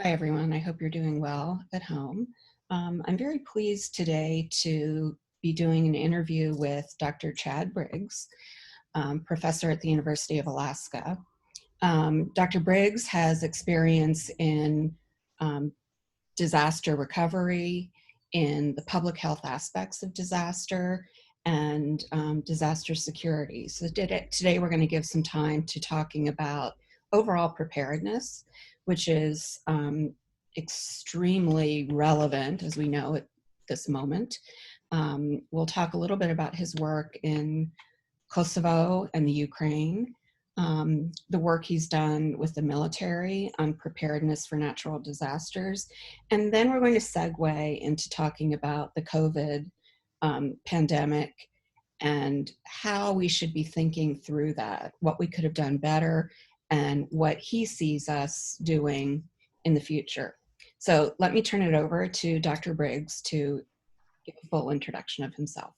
Hi, everyone. I hope you're doing well at home. I'm very pleased today to be doing an interview with Dr. Chad Briggs, professor at the University of Alaska. Dr. Briggs has experience in um, disaster recovery, in the public health aspects of disaster, and disaster security. So today we're going to give some time to talking about overall preparedness, which is extremely relevant, as we know at this moment. We'll talk a little bit about his work in Kosovo and the Ukraine, the work he's done with the military on preparedness for natural disasters. And then we're going to segue into talking about the COVID pandemic and how we should be thinking through that, what we could have done better, and what he sees us doing in the future. So let me turn it over to Dr. Briggs to give a full introduction of himself.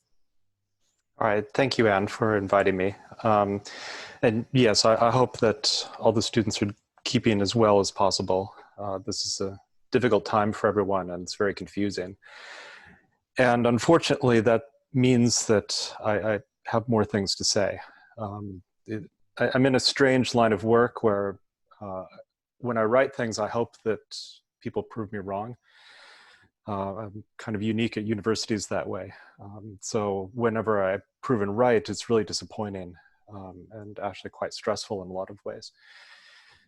All right, thank you, Anne, for inviting me. And yes, I hope that all the students are keeping as well as possible. This is a difficult time for everyone, and it's very confusing. And unfortunately, that means that I have more things to say. I'm in a strange line of work where when I write things, I hope that people prove me wrong. I'm kind of unique at universities that way. So whenever I've proven right, it's really disappointing and actually quite stressful in a lot of ways.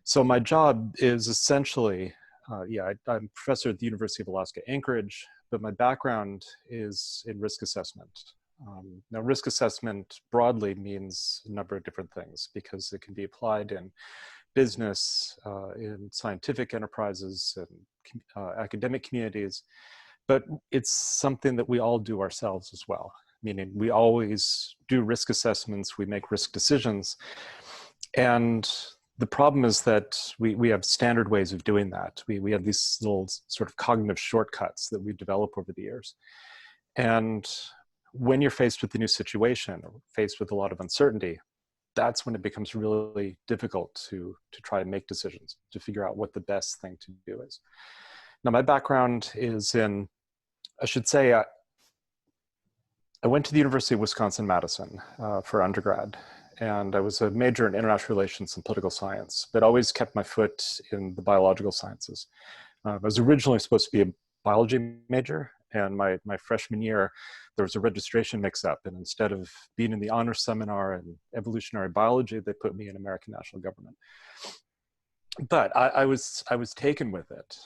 So my job is essentially, I'm a professor at the University of Alaska Anchorage, but my background is in risk assessment. Now, risk assessment broadly means a number of different things because it can be applied in business, in scientific enterprises, and academic communities, but it's something that we all do ourselves as well, meaning we always do risk assessments, we make risk decisions, and the problem is that we have standard ways of doing that. We have these little sort of cognitive shortcuts that we've developed over the years. And when you're faced with a new situation or faced with a lot of uncertainty, that's when it becomes really difficult to try to make decisions, to figure out what the best thing to do is. Now, my background is in, I should say, I went to the University of Wisconsin-Madison for undergrad, and I was a major in international relations and political science, but always kept my foot in the biological sciences. I was originally supposed to be a biology major, and my freshman year, there was a registration mix-up, and instead of being in the honors seminar in evolutionary biology, they put me in American national government. But I was taken with it,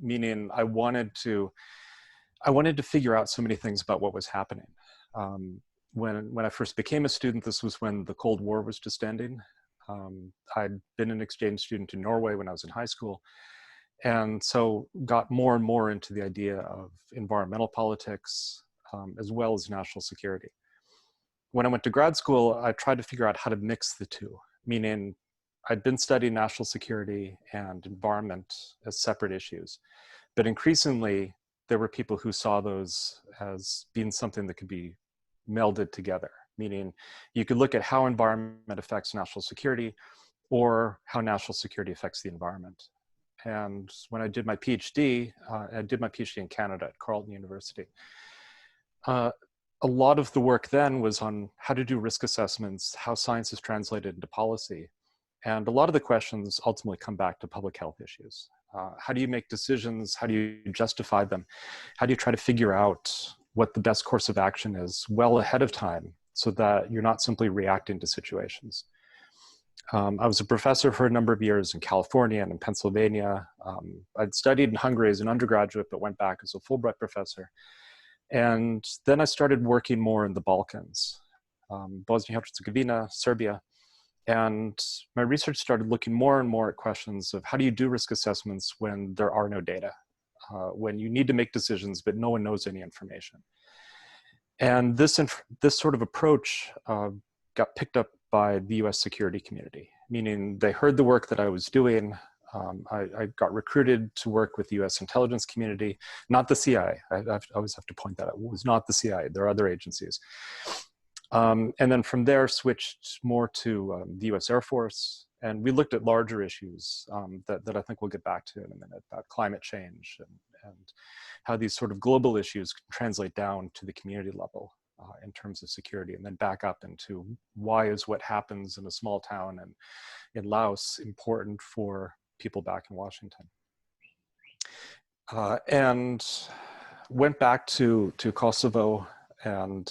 meaning I wanted to figure out so many things about what was happening. When I first became a student, this was when the Cold War was just ending. I'd been an exchange student in Norway when I was in high school, and so got more and more into the idea of environmental politics, as well as national security. When I went to grad school, I tried to figure out how to mix the two, meaning I'd been studying national security and environment as separate issues, but increasingly there were people who saw those as being something that could be melded together, meaning you could look at how environment affects national security or how national security affects the environment. And when I did my PhD, in Canada at Carleton University. A lot of the work then was on how to do risk assessments, how science is translated into policy. And a lot of the questions ultimately come back to public health issues. How do you make decisions? How do you justify them? How do you try to figure out what the best course of action is well ahead of time so that you're not simply reacting to situations? I was a professor for a number of years in California and in Pennsylvania. I'd studied in Hungary as an undergraduate, but went back as a Fulbright professor. And then I started working more in the Balkans, Bosnia-Herzegovina, Serbia. And my research started looking more and more at questions of how do you do risk assessments when there are no data, when you need to make decisions, but no one knows any information. And this sort of approach got picked up by the US security community, meaning they heard the work that I was doing. I got recruited to work with the US intelligence community, not the CIA. I always have to point that out. It was not the CIA. There are other agencies. And then from there switched more to the US Air Force And we looked at larger issues that I think we'll get back to in a minute, about climate change and how these sort of global issues can translate down to the community level in terms of security, and then back up into why is what happens in a small town and in Laos important for people back in Washington. And went back to Kosovo and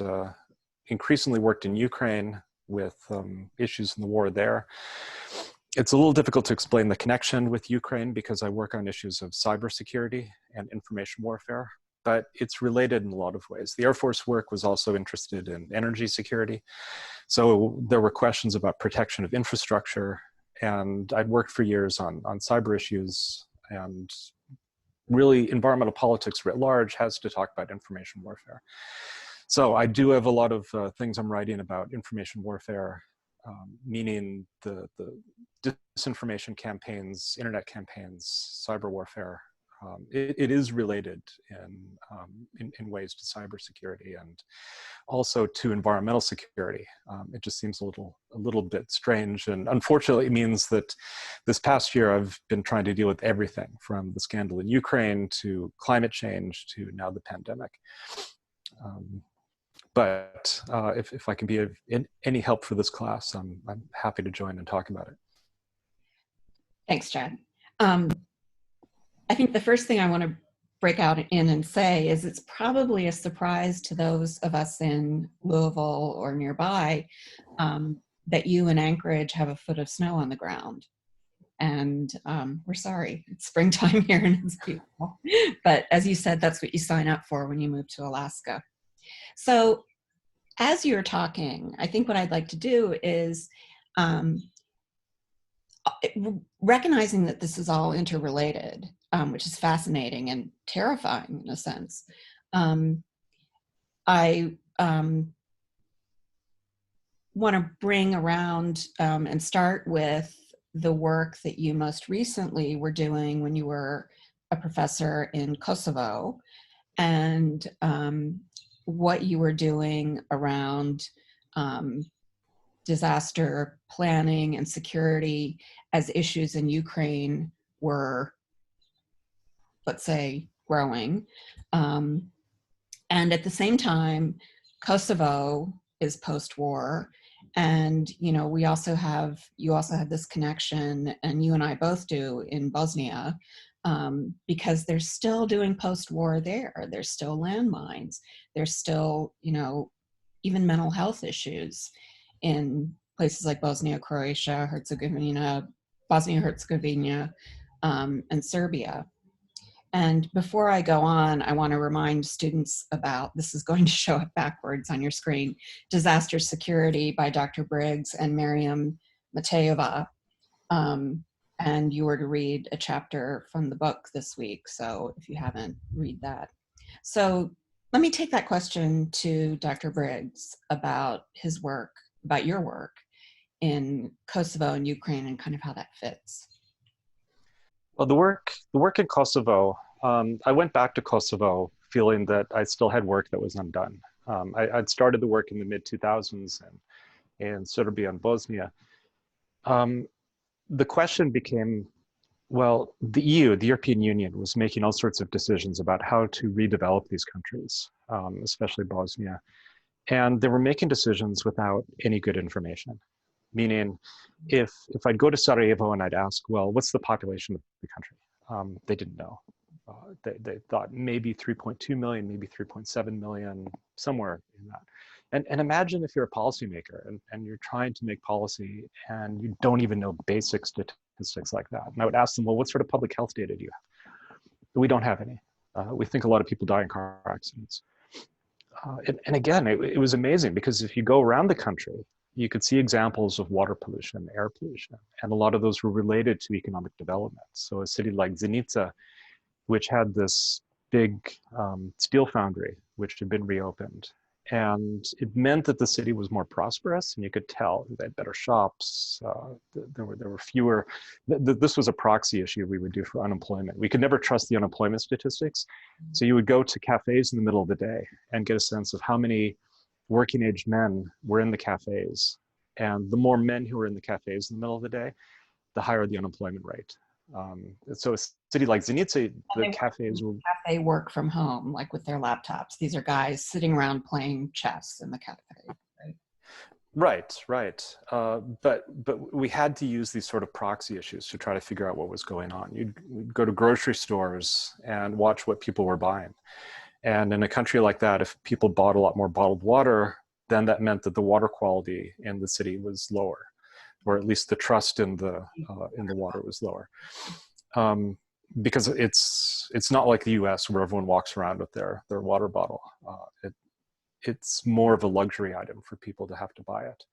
increasingly worked in Ukraine with issues in the war there. It's a little difficult to explain the connection with Ukraine because I work on issues of cybersecurity and information warfare, but it's related in a lot of ways. The Air Force work was also interested in energy security. So there were questions about protection of infrastructure, and I'd worked for years on cyber issues, and really environmental politics writ large has to talk about information warfare. So I do have a lot of things I'm writing about information warfare, meaning the disinformation campaigns, internet campaigns, cyber warfare. It is related in ways to cybersecurity and also to environmental security. It just seems a little bit strange, and unfortunately it means that this past year I've been trying to deal with everything from the scandal in Ukraine to climate change to now the pandemic. But if I can be of any help for this class, I'm happy to join and talk about it. Thanks, Chad. I think the first thing I want to break out in and say is it's probably a surprise to those of us in Louisville or nearby that you in Anchorage have a foot of snow on the ground. And we're sorry, it's springtime here and it's beautiful. But as you said, that's what you sign up for when you move to Alaska. So as you're talking, I think what I'd like to do is recognizing that this is all interrelated, which is fascinating and terrifying in a sense. I want to bring around and start with the work that you most recently were doing when you were a professor in Kosovo, and what you were doing around disaster planning and security as issues in Ukraine were, let's say, growing. And at the same time, Kosovo is post-war. And, you know, you also have this connection, and you and I both do, in Bosnia, because they're still doing post-war there. There's still landmines. There's still, you know, even mental health issues in places like Bosnia, Croatia, Herzegovina, Bosnia-Herzegovina, and Serbia. And before I go on, I want to remind students about, this is going to show up backwards on your screen, Disaster Security by Dr. Briggs and Miriam Matejova. And you were to read a chapter from the book this week, so if you haven't, read that. So let me take that question to Dr. Briggs about his work, about your work in Kosovo and Ukraine, and kind of how that fits. Well, the work in Kosovo, I went back to Kosovo feeling that I still had work that was undone. I'd started the work in the mid-2000s in Serbia and Bosnia. The question became, well, the EU, the European Union, was making all sorts of decisions about how to redevelop these countries, especially Bosnia. And they were making decisions without any good information. Meaning, if I'd go to Sarajevo and I'd ask, well, what's the population of the country? They didn't know. They thought maybe 3.2 million, maybe 3.7 million, somewhere in that. And imagine if you're a policymaker and you're trying to make policy and you don't even know basic statistics like that. And I would ask them, well, what sort of public health data do you have? We don't have any. We think a lot of people die in car accidents. And again, it was amazing because if you go around the country, you could see examples of water pollution, air pollution, and a lot of those were related to economic development. So a city like Zenica, which had this big steel foundry, which had been reopened. And it meant that the city was more prosperous, and you could tell they had better shops. There were fewer. This was a proxy issue we would do for unemployment. We could never trust the unemployment statistics. So you would go to cafes in the middle of the day and get a sense of how many working age men were in the cafes. And the more men who were in the cafes in the middle of the day, the higher the unemployment rate. So a city like Zenica, And the cafes were, they work from home, like with their laptops. These are guys sitting around playing chess in the cafe, right? right. But we had to use these sort of proxy issues to try to figure out what was going on. You'd go to grocery stores and watch what people were buying. And in a country like that, if people bought a lot more bottled water, then that meant that the water quality in the city was lower, or at least the trust in the water was lower. Because it's not like the U.S. where everyone walks around with their water bottle. It's more of a luxury item for people to have to buy it.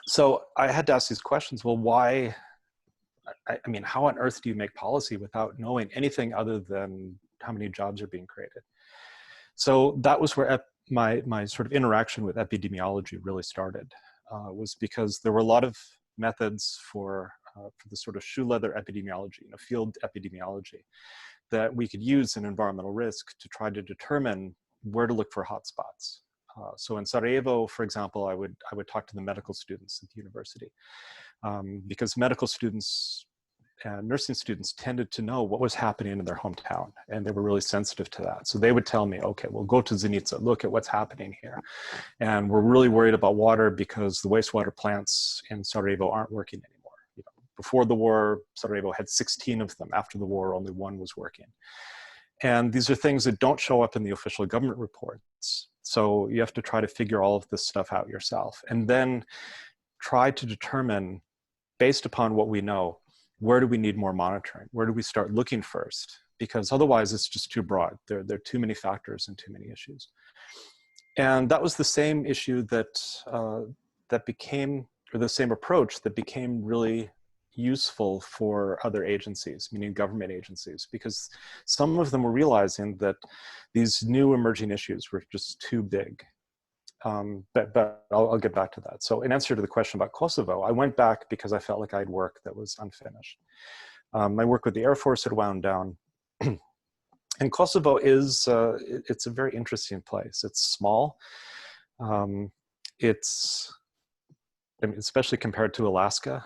So I had to ask these questions. Well, why? I mean, how on earth do you make policy without knowing anything other than how many jobs are being created? So that was where my sort of interaction with epidemiology really started, was because there were a lot of methods for the sort of shoe leather epidemiology, field epidemiology, that we could use in environmental risk to try to determine where to look for hotspots. So in Sarajevo, for example, I would talk to the medical students at the university, because medical students and nursing students tended to know what was happening in their hometown, and they were really sensitive to that. So they would tell me, okay, well, go to Zenica, look at what's happening here. And we're really worried about water because the wastewater plants in Sarajevo aren't working anymore. Before the war, Sarajevo had 16 of them. After the war, only one was working. And these are things that don't show up in the official government reports. So you have to try to figure all of this stuff out yourself, and then try to determine, based upon what we know, where do we need more monitoring? Where do we start looking first? Because otherwise it's just too broad. There are too many factors and too many issues. And that was the same issue that became, or the same approach that became really useful for other agencies, meaning government agencies, because some of them were realizing that these new emerging issues were just too big. But I'll get back to that. So in answer to the question about Kosovo, I went back because I felt like I had work that was unfinished. My work with the Air Force had wound down. And Kosovo is, it's a very interesting place. It's small. It's, I mean, especially compared to Alaska,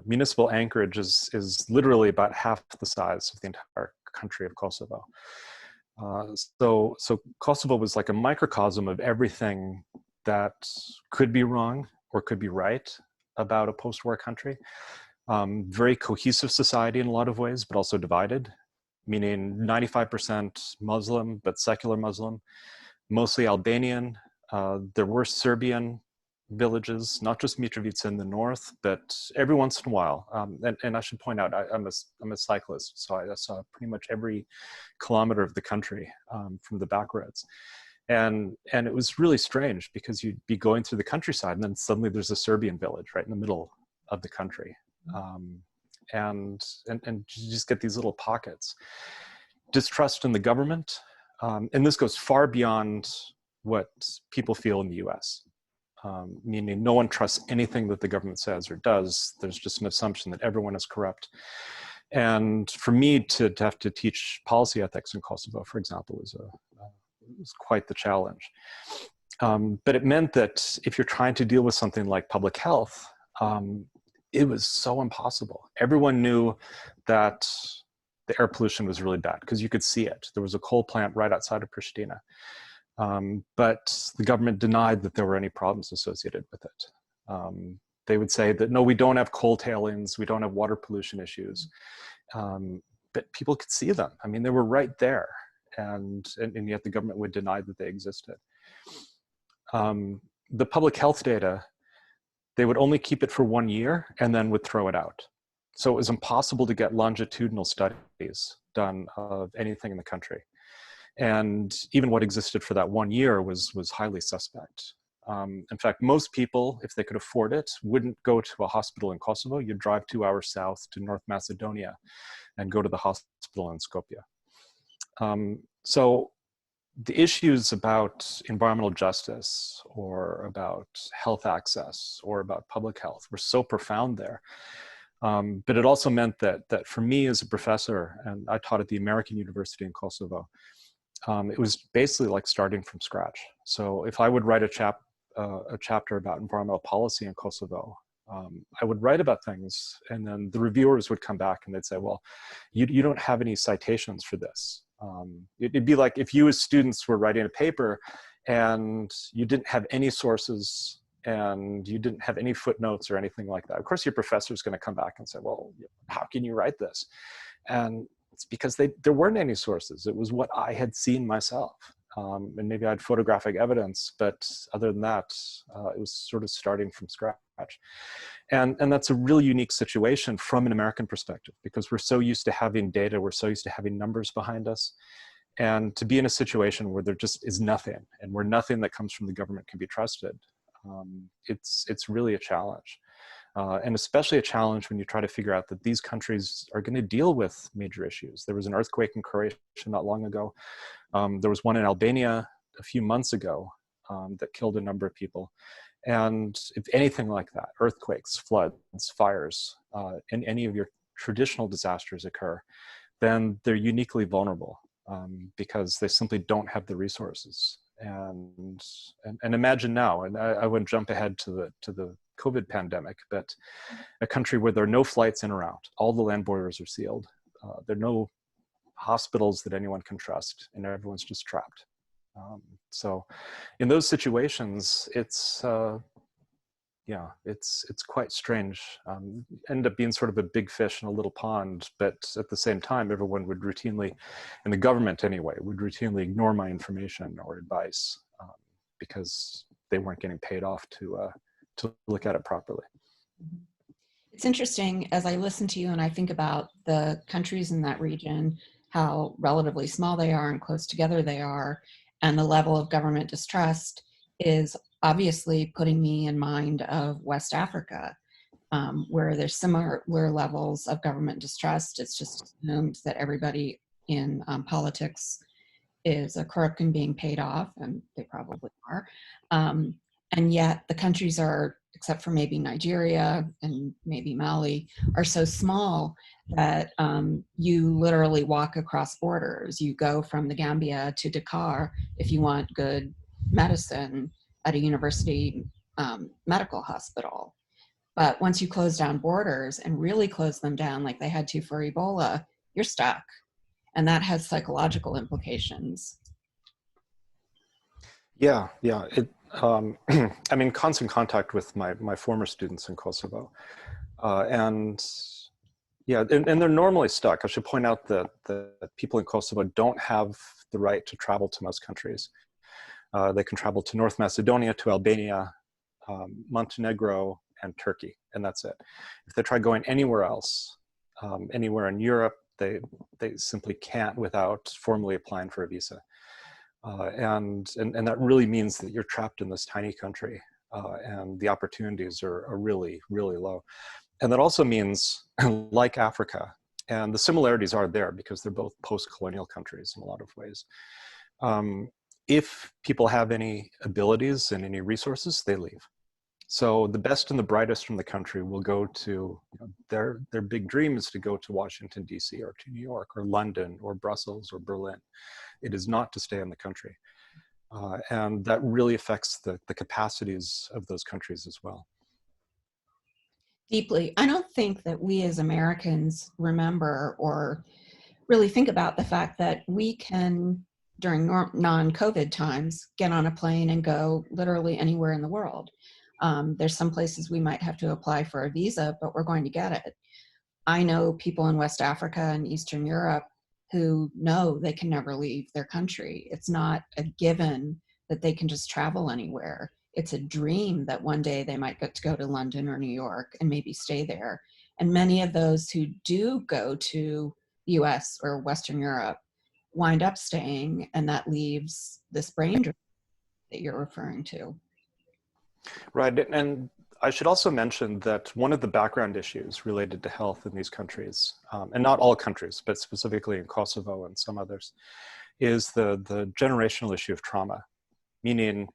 municipal Anchorage is literally about half the size of the entire country of Kosovo. So Kosovo was like a microcosm of everything that could be wrong or could be right about a post-war country. Very cohesive society in a lot of ways, but also divided, meaning 95% Muslim, but secular Muslim, mostly Albanian. There were Serbian villages, not just Mitrovica in the north, but every once in a while. And I should point out, I'm a cyclist, so I saw pretty much every kilometer of the country from the back roads. And it was really strange because you'd be going through the countryside and then suddenly there's a Serbian village right in the middle of the country. And you just get these little pockets. Distrust in the government. And this goes far beyond what people feel in the US. Meaning no one trusts anything that the government says or does. There's just an assumption that everyone is corrupt. And for me to have to teach policy ethics in Kosovo, for example, was quite the challenge. But it meant that if you're trying to deal with something like public health, it was so impossible. Everyone knew that the air pollution was really bad because you could see it. There was a coal plant right outside of Pristina. But the government denied that there were any problems associated with it. They would say that, no, we don't have coal tailings, we don't have water pollution issues. But people could see them. I mean, they were right there. And yet the government would deny that they existed. The public health data, they would only keep it for 1 year and then would throw it out. So it was impossible to get longitudinal studies done of anything in the country. And even what existed for that 1 year was highly suspect. In fact, most people, if they could afford it, wouldn't go to a hospital in Kosovo. You'd drive 2 hours south to North Macedonia and go to the hospital in Skopje. So the issues about environmental justice or about health access or about public health were so profound there. But it also meant that for me as a professor, and I taught at the American University in Kosovo, it was basically like starting from scratch. So if I would write a chapter about environmental policy in Kosovo, I would write about things, and then the reviewers would come back and they'd say, well, you don't have any citations for this. It'd be like if you as students were writing a paper and you didn't have any sources and you didn't have any footnotes or anything like that. Of course, your professor is going to come back and say, well, how can you write this? And it's because there weren't any sources. It was what I had seen myself. And maybe I had photographic evidence, but other than that, it was sort of starting from scratch. And that's a really unique situation from an American perspective, because we're so used to having data, we're so used to having numbers behind us. And to be in a situation where there just is nothing, and where nothing that comes from the government can be trusted, it's really a challenge. And especially a challenge when you try to figure out that these countries are going to deal with major issues. There was an earthquake in Croatia not long ago. There was one in Albania a few months ago that killed a number of people. And if anything like that, earthquakes, floods, fires, and any of your traditional disasters occur, then they're uniquely vulnerable because they simply don't have the resources. And imagine now, and I wouldn't jump ahead to the COVID pandemic, but a country where there are no flights in or out, all the land borders are sealed, there are no hospitals that anyone can trust, and everyone's just trapped. So in those situations, it's quite strange. End up being sort of a big fish in a little pond, but at the same time, everyone would routinely, and the government anyway, would routinely ignore my information or advice because they weren't getting paid off to look at it properly. It's interesting as I listen to you and I think about the countries in that region, how relatively small they are and close together they are, and the level of government distrust is obviously putting me in mind of West Africa, where there's similar levels of government distrust. It's just assumed that everybody in politics is a crook and being paid off, and they probably are. And yet the countries are, except for maybe Nigeria and maybe Mali, are so small that you literally walk across borders. You go from the Gambia to Dakar if you want good medicine at a university medical hospital. But once you close down borders and really close them down like they had to for Ebola, you're stuck. And that has psychological implications. Yeah. I'm in constant contact with my former students in Kosovo. And they're normally stuck. I should point out that the people in Kosovo don't have the right to travel to most countries. They can travel to North Macedonia, to Albania, Montenegro, and Turkey, and that's it. If they try going anywhere else, anywhere in Europe, they simply can't without formally applying for a visa. And that really means that you're trapped in this tiny country, and the opportunities are really, really low. And that also means, like Africa, and the similarities are there because they're both post-colonial countries in a lot of ways. If people have any abilities and any resources, they leave. So the best and the brightest from the country will go to, their big dream is to go to Washington, D.C. or to New York or London or Brussels or Berlin. It is not to stay in the country. And that really affects the capacities of those countries as well. Deeply. I don't think that we as Americans remember or really think about the fact that we can, during non-COVID times, get on a plane and go literally anywhere in the world. There's some places we might have to apply for a visa, but we're going to get it. I know people in West Africa and Eastern Europe who know they can never leave their country. It's not a given that they can just travel anywhere. It's a dream that one day they might get to go to London or New York and maybe stay there. And many of those who do go to the US or Western Europe wind up staying, and that leaves this brain drain that you're referring to. Right, and I should also mention that one of the background issues related to health in these countries, and not all countries, but specifically in Kosovo and some others, is the generational issue of trauma. Meaning,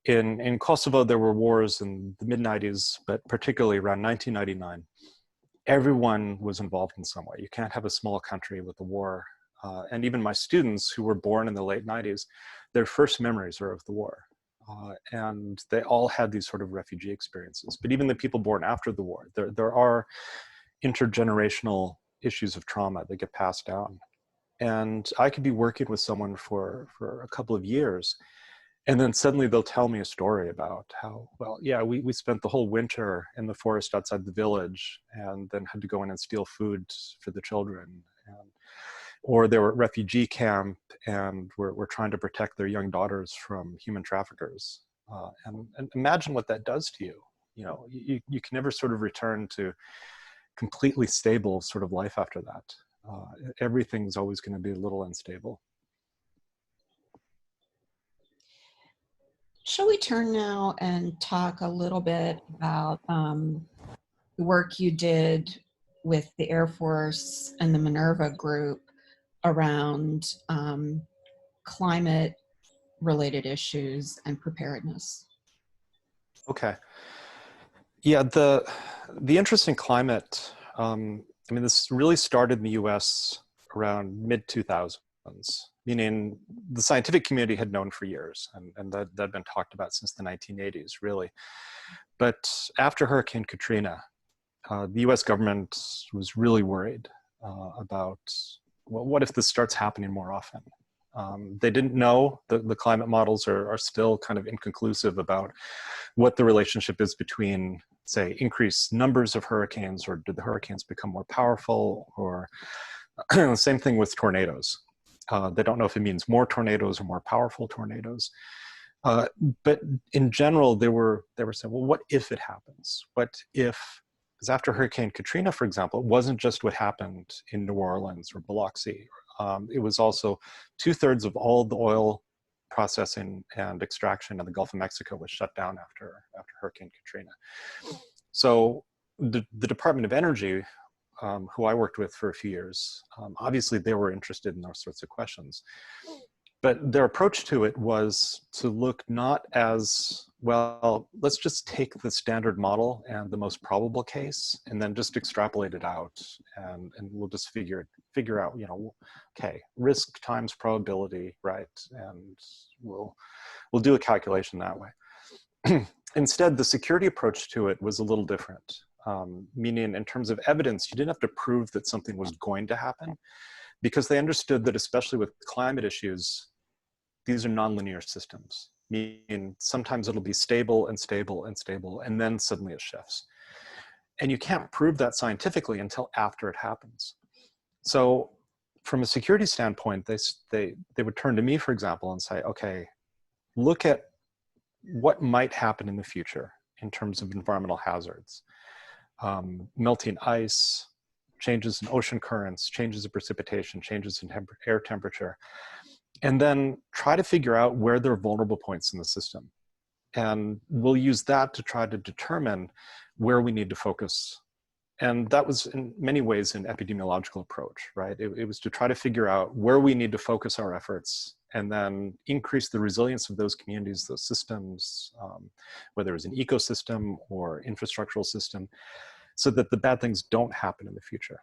in Kosovo, there were wars in the mid-90s, but particularly around 1999. Everyone was involved in some way. You can't have a small country with a war. And even my students who were born in the late 90s, their first memories are of the war. and they all had these sort of refugee experiences. But even the people born after the war, there are intergenerational issues of trauma that get passed down. And I could be working with someone for a couple of years, and then suddenly they'll tell me a story about how, well, yeah, we spent the whole winter in the forest outside the village and then had to go in and steal food for the children. Or they were at refugee camp and were trying to protect their young daughters from human traffickers. And imagine what that does to you. You know, you can never sort of return to completely stable sort of life after that. Everything's always going to be a little unstable. Shall we turn now and talk a little bit about the work you did with the Air Force and the Minerva group around climate-related issues and preparedness? Okay. Yeah, the interest in climate, I mean, this really started in the US around mid-2000s, meaning the scientific community had known for years, and that had been talked about since the 1980s, really. But after Hurricane Katrina, the US government was really worried about, well, what if this starts happening more often? They didn't know, the climate models are still kind of inconclusive about what the relationship is between, say, increased numbers of hurricanes, or do the hurricanes become more powerful, or the same thing with tornadoes. They don't know if it means more tornadoes or more powerful tornadoes. But in general, they were saying, well, what if it happens? What if, because after Hurricane Katrina, for example, it wasn't just what happened in New Orleans or Biloxi. It was also 2/3 of all the oil processing and extraction in the Gulf of Mexico was shut down after Hurricane Katrina. So the Department of Energy, who I worked with for a few years, obviously they were interested in those sorts of questions. But their approach to it was to look not as, well, let's just take the standard model and the most probable case and then just extrapolate it out, and we'll just figure out, you know, okay, risk times probability, right? And we'll do a calculation that way. Instead, the security approach to it was a little different, meaning in terms of evidence, you didn't have to prove that something was going to happen, because they understood that, especially with climate issues, these are nonlinear systems, meaning sometimes it'll be stable and stable and stable, and then suddenly it shifts. And you can't prove that scientifically until after it happens. So from a security standpoint, they would turn to me, for example, and say, okay, look at what might happen in the future in terms of environmental hazards. Melting ice, changes in ocean currents, changes in precipitation, changes in air temperature, and then try to figure out where there are vulnerable points in the system. And we'll use that to try to determine where we need to focus. And that was in many ways an epidemiological approach, right? It was to try to figure out where we need to focus our efforts and then increase the resilience of those communities, those systems, whether it's an ecosystem or infrastructural system, so that the bad things don't happen in the future.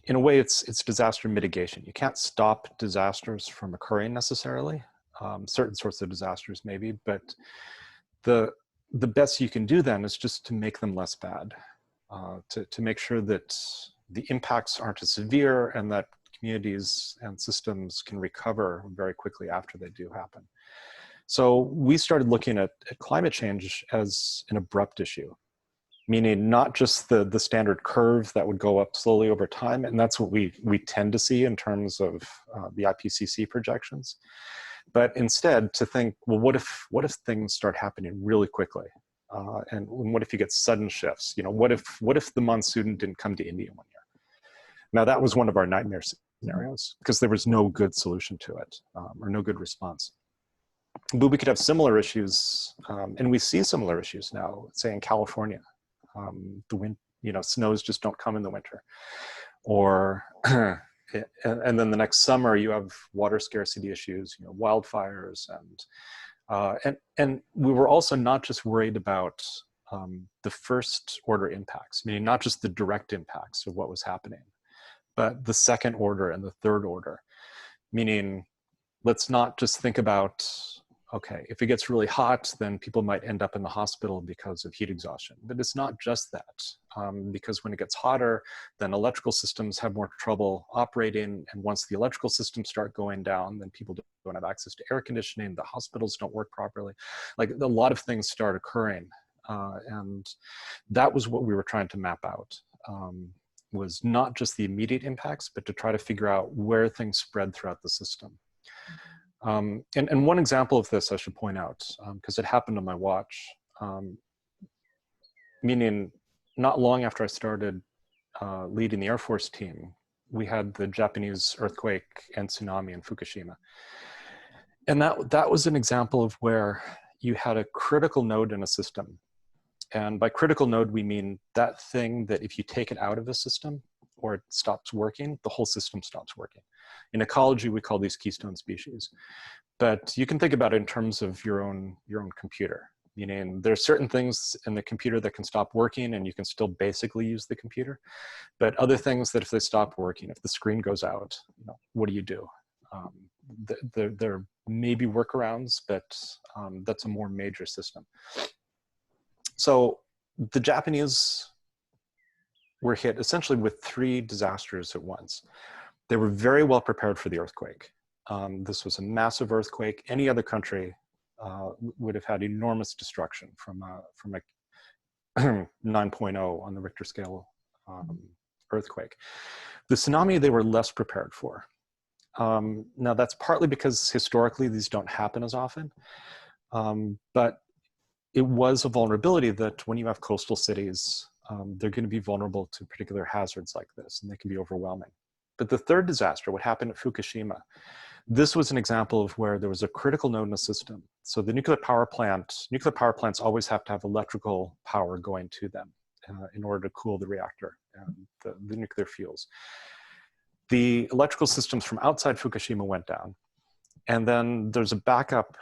In a way, it's disaster mitigation. You can't stop disasters from occurring necessarily. Certain sorts of disasters maybe, but the best you can do then is just to make them less bad, to make sure that the impacts aren't as severe and that communities and systems can recover very quickly after they do happen. So we started looking at climate change as an abrupt issue, meaning not just the standard curve that would go up slowly over time, and that's what we tend to see in terms of the IPCC projections, but instead to think, well, what if things start happening really quickly, and what if you get sudden shifts? You know, what if the monsoon didn't come to India one year? Now that was one of our nightmare scenarios because there was no good solution to it, or no good response. But we could have similar issues, and we see similar issues now, say in California. Snows just don't come in the winter, or and then the next summer you have water scarcity issues, you know, wildfires, and we were also not just worried about the first order impacts, meaning not just the direct impacts of what was happening, but the second order and the third order, meaning let's not just think about okay, if it gets really hot, then people might end up in the hospital because of heat exhaustion. But it's not just that, because when it gets hotter, then electrical systems have more trouble operating. And once the electrical systems start going down, then people don't have access to air conditioning, the hospitals don't work properly. Like a lot of things start occurring. And that was what we were trying to map out, was not just the immediate impacts, but to try to figure out where things spread throughout the system. And one example of this I should point out, because it happened on my watch, meaning not long after I started leading the Air Force team, we had the Japanese earthquake and tsunami in Fukushima. And that was an example of where you had a critical node in a system. And by critical node, we mean that thing that if you take it out of a system or it stops working, the whole system stops working. In ecology, we call these keystone species. But you can think about it in terms of your own computer, meaning there are certain things in the computer that can stop working and you can still basically use the computer. But other things that if they stop working, if the screen goes out, what do you do? There may be workarounds, but that's a more major system. So the Japanese were hit essentially with 3 disasters at once. They were very well prepared for the earthquake. This was a massive earthquake. Any other country would have had enormous destruction from a 9.0 on the Richter scale earthquake. The tsunami they were less prepared for. Now that's partly because historically these don't happen as often, but it was a vulnerability that when you have coastal cities, they're going to be vulnerable to particular hazards like this, and they can be overwhelming. But the 3rd disaster, what happened at Fukushima, this was an example of where there was a critical node in the system. So the nuclear power plants always have to have electrical power going to them in order to cool the reactor and the nuclear fuels. The electrical systems from outside Fukushima went down. And then there's a backup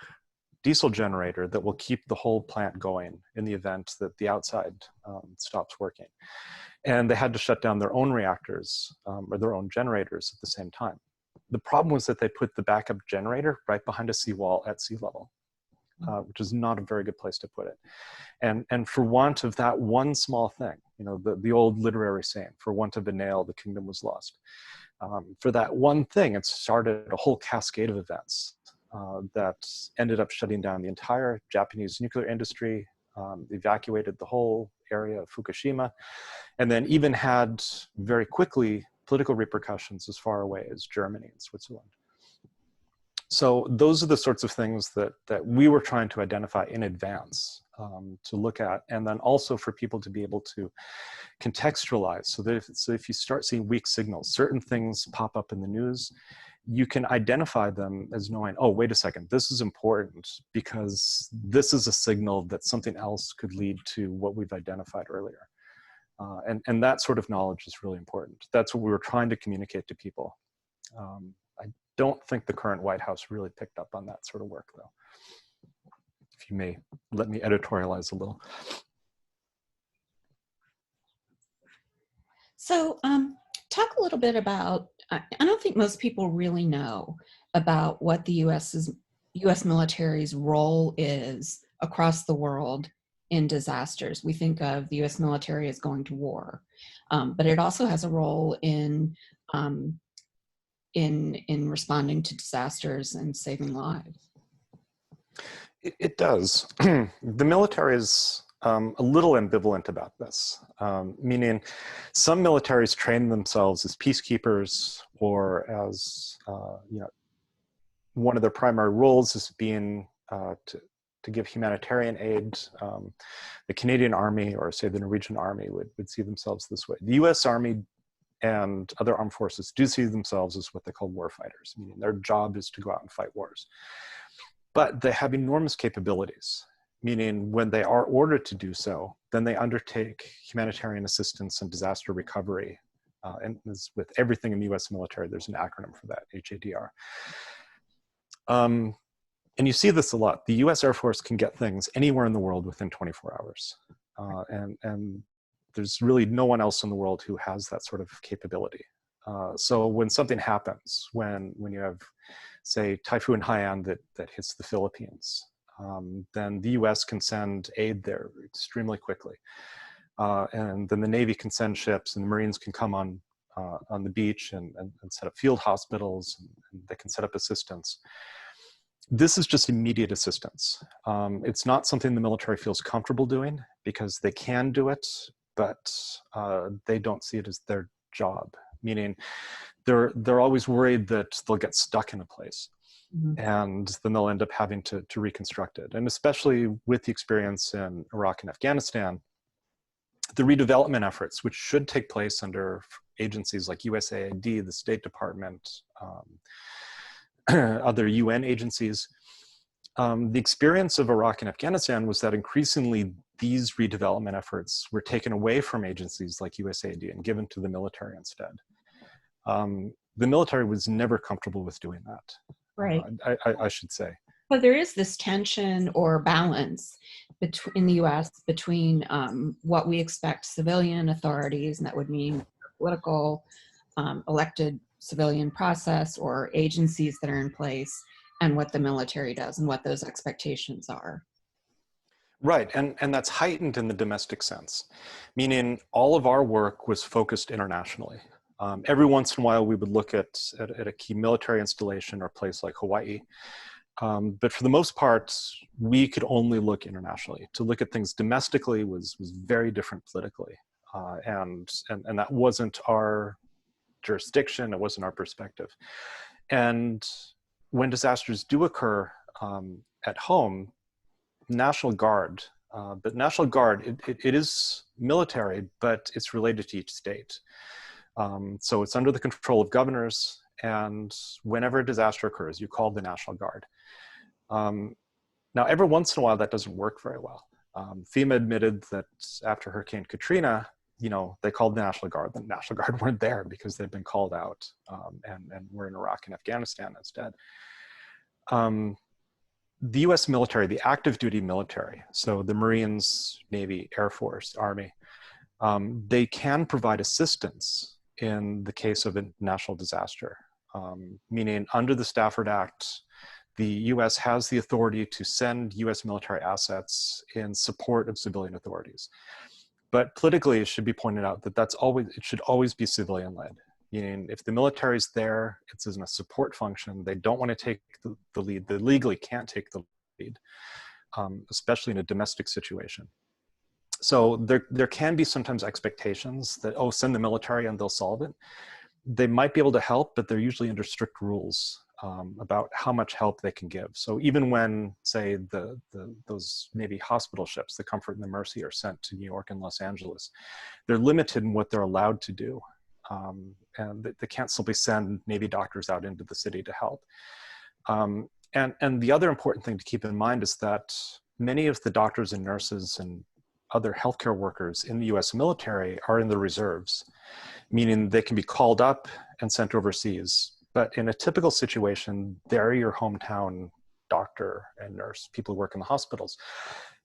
diesel generator that will keep the whole plant going in the event that the outside stops working. And they had to shut down their own reactors or their own generators at the same time. The problem was that they put the backup generator right behind a seawall at sea level, which is not a very good place to put it. And for want of that one small thing, the old literary saying, for want of a nail, the kingdom was lost. For that one thing, it started a whole cascade of events that ended up shutting down the entire Japanese nuclear industry, evacuated the whole area of Fukushima, and then even had very quickly political repercussions as far away as Germany and Switzerland. So those are the sorts of things that we were trying to identify in advance to look at, and then also for people to be able to contextualize. So that if you start seeing weak signals, certain things pop up in the news, you can identify them as knowing, oh, wait a second, this is important because this is a signal that something else could lead to what we've identified earlier. And that sort of knowledge is really important. That's what we were trying to communicate to people. I don't think the current White House really picked up on that sort of work, though. If you may let me editorialize a little. So talk a little bit about, I don't think most people really know about what the U.S. military's role is across the world in disasters. We think of the U.S. military as going to war, but it also has a role in responding to disasters and saving lives. It does. The military is a little ambivalent about this, meaning some militaries train themselves as peacekeepers or as, one of their primary roles is being to give humanitarian aid. The Canadian Army or say the Norwegian Army would see themselves this way. The US Army and other armed forces do see themselves as what they call warfighters, meaning their job is to go out and fight wars. But they have enormous capabilities, meaning when they are ordered to do so, then they undertake humanitarian assistance and disaster recovery. And as with everything in the US military, there's an acronym for that, HADR. And you see this a lot. The US Air Force can get things anywhere in the world within 24 hours. And there's really no one else in the world who has that sort of capability. So when something happens, when you have, say, Typhoon Haiyan that hits the Philippines, then the US can send aid there extremely quickly. And then the Navy can send ships, and the Marines can come on the beach and set up field hospitals, and they can set up assistance. This is just immediate assistance. It's not something the military feels comfortable doing because they can do it, but they don't see it as their job, meaning they're always worried that they'll get stuck in a place. Mm-hmm. And then they'll end up having to reconstruct it. And especially with the experience in Iraq and Afghanistan, the redevelopment efforts, which should take place under agencies like USAID, the State Department, other UN agencies, the experience of Iraq and Afghanistan was that increasingly these redevelopment efforts were taken away from agencies like USAID and given to the military instead. The military was never comfortable with doing that. Right. I should say. But there is this tension or balance in the US between what we expect civilian authorities, and that would mean political, elected civilian process or agencies that are in place, and what the military does and what those expectations are. Right, and that's heightened in the domestic sense, meaning all of our work was focused internationally. Every once in a while we would look at a key military installation or place like Hawaii. But for the most part, we could only look internationally. To look at things domestically was very different politically. And that wasn't our jurisdiction, it wasn't our perspective. And when disasters do occur at home, National Guard, but National Guard, it is military, but it's related to each state. So it's under the control of governors, and whenever a disaster occurs, you call the National Guard. Now, every once in a while, that doesn't work very well. FEMA admitted that after Hurricane Katrina, they called the National Guard. The National Guard weren't there because they'd been called out and were in Iraq and Afghanistan instead. The US military, the active duty military, so the Marines, Navy, Air Force, Army, they can provide assistance in the case of a national disaster, meaning under the Stafford Act, the US has the authority to send US military assets in support of civilian authorities. But politically, it should be pointed out that it should always be civilian-led. Meaning, if the military is there, it's in a support function. They don't want to take the lead. They legally can't take the lead, especially in a domestic situation. So there can be sometimes expectations that, oh, send the military and they'll solve it. They might be able to help, but they're usually under strict rules about how much help they can give. So even when, say, those Navy hospital ships, the Comfort and the Mercy, are sent to New York and Los Angeles, they're limited in what they're allowed to do. And they can't simply send Navy doctors out into the city to help. And the other important thing to keep in mind is that many of the doctors and nurses and other healthcare workers in the US military are in the reserves, meaning they can be called up and sent overseas. But in a typical situation, they're your hometown doctor and nurse, people who work in the hospitals.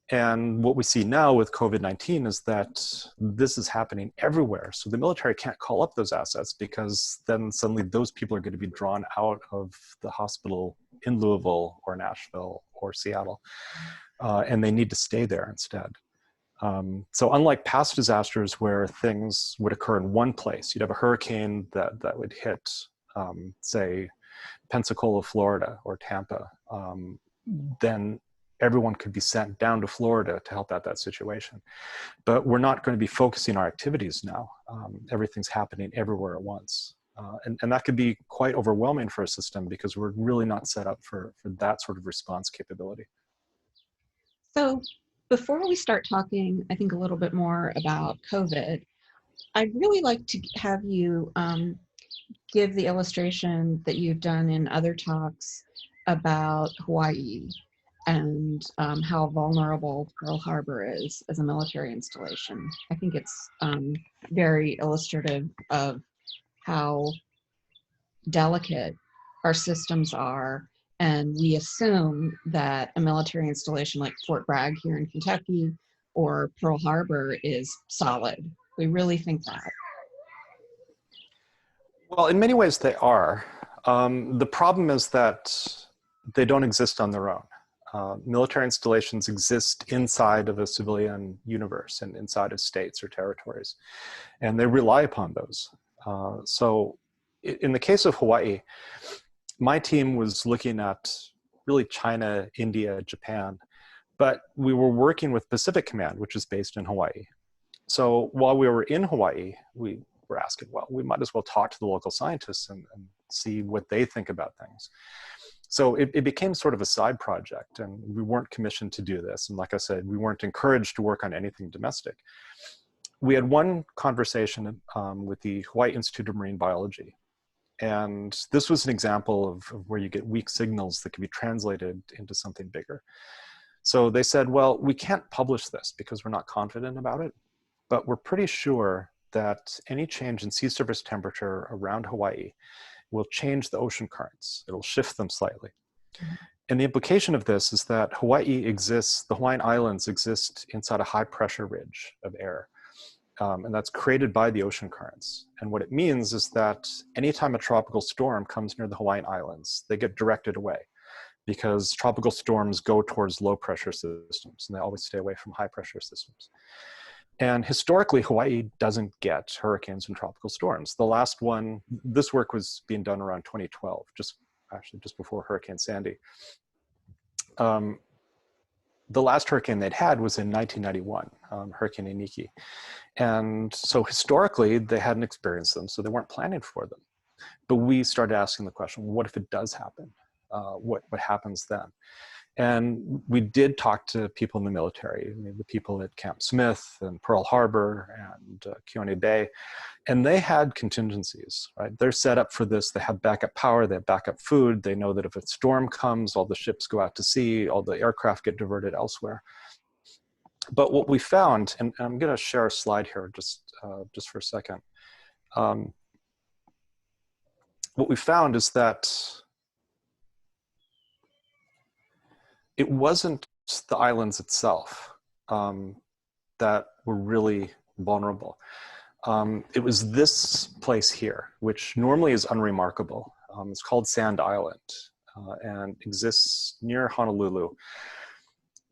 And what we see now with COVID-19 is that this is happening everywhere. So the military can't call up those assets because then suddenly those people are going to be drawn out of the hospital in Louisville or Nashville or Seattle, and they need to stay there instead. So unlike past disasters where things would occur in one place, you'd have a hurricane that would hit, say, Pensacola, Florida, or Tampa, then everyone could be sent down to Florida to help out that situation. But we're not going to be focusing our activities now. Everything's happening everywhere at once. And that could be quite overwhelming for a system because we're really not set up for that sort of response capability. So before we start talking, I think, a little bit more about COVID, I'd really like to have you give the illustration that you've done in other talks about Hawaii and how vulnerable Pearl Harbor is as a military installation. I think it's very illustrative of how delicate our systems are, and we assume that a military installation like Fort Bragg here in Kentucky or Pearl Harbor is solid. We really think that. Well, in many ways they are. The problem is that they don't exist on their own. Military installations exist inside of a civilian universe and inside of states or territories, and they rely upon those. So in the case of Hawaii, my team was looking at really China, India, Japan, but we were working with Pacific Command, which is based in Hawaii. So while we were in Hawaii, we were asking, well, we might as well talk to the local scientists and see what they think about things. So it became sort of a side project, and we weren't commissioned to do this. And like I said, we weren't encouraged to work on anything domestic. We had one conversation with the Hawaii Institute of Marine Biology. And this was an example of where you get weak signals that can be translated into something bigger. So they said, well, we can't publish this because we're not confident about it, but we're pretty sure that any change in sea surface temperature around Hawaii will change the ocean currents. It'll shift them slightly. Mm-hmm. And the implication of this is that Hawaii exists, the Hawaiian Islands exist inside a high pressure ridge of air. And that's created by the ocean currents. And what it means is that anytime a tropical storm comes near the Hawaiian Islands, they get directed away because tropical storms go towards low pressure systems and they always stay away from high pressure systems. And historically, Hawaii doesn't get hurricanes and tropical storms. The last one, this work was being done around 2012, just before Hurricane Sandy. The last hurricane they'd had was in 1991, Hurricane Iniki. And so historically, they hadn't experienced them, so they weren't planning for them. But we started asking the question, what if it does happen? What happens then? And we did talk to people in the military, the people at Camp Smith and Pearl Harbor and Keone Bay, and they had contingencies, right? They're set up for this. They have backup power, they have backup food. They know that if a storm comes, all the ships go out to sea, all the aircraft get diverted elsewhere. But what we found, and I'm going to share a slide here just for a second. What we found is that it wasn't the islands itself that were really vulnerable. It was this place here, which normally is unremarkable. It's called Sand Island and exists near Honolulu.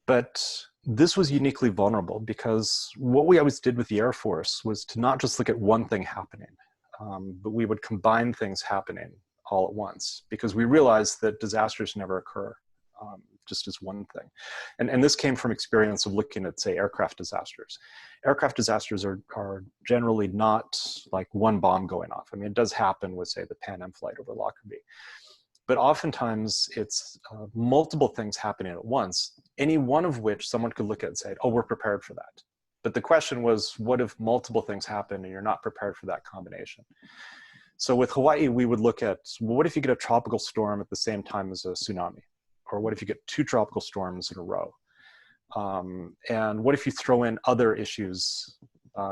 But this was uniquely vulnerable because what we always did with the Air Force was to not just look at one thing happening, but we would combine things happening all at once because we realized that disasters never occur just as one thing. And this came from experience of looking at, say, aircraft disasters. Aircraft disasters are generally not like one bomb going off. I mean, it does happen with, say, the Pan Am flight over Lockerbie. But oftentimes it's multiple things happening at once, any one of which someone could look at and say, oh, we're prepared for that. But the question was, what if multiple things happen and you're not prepared for that combination? So with Hawaii, we would look at, well, what if you get a tropical storm at the same time as a tsunami? Or what if you get two tropical storms in a row? And what if you throw in other issues?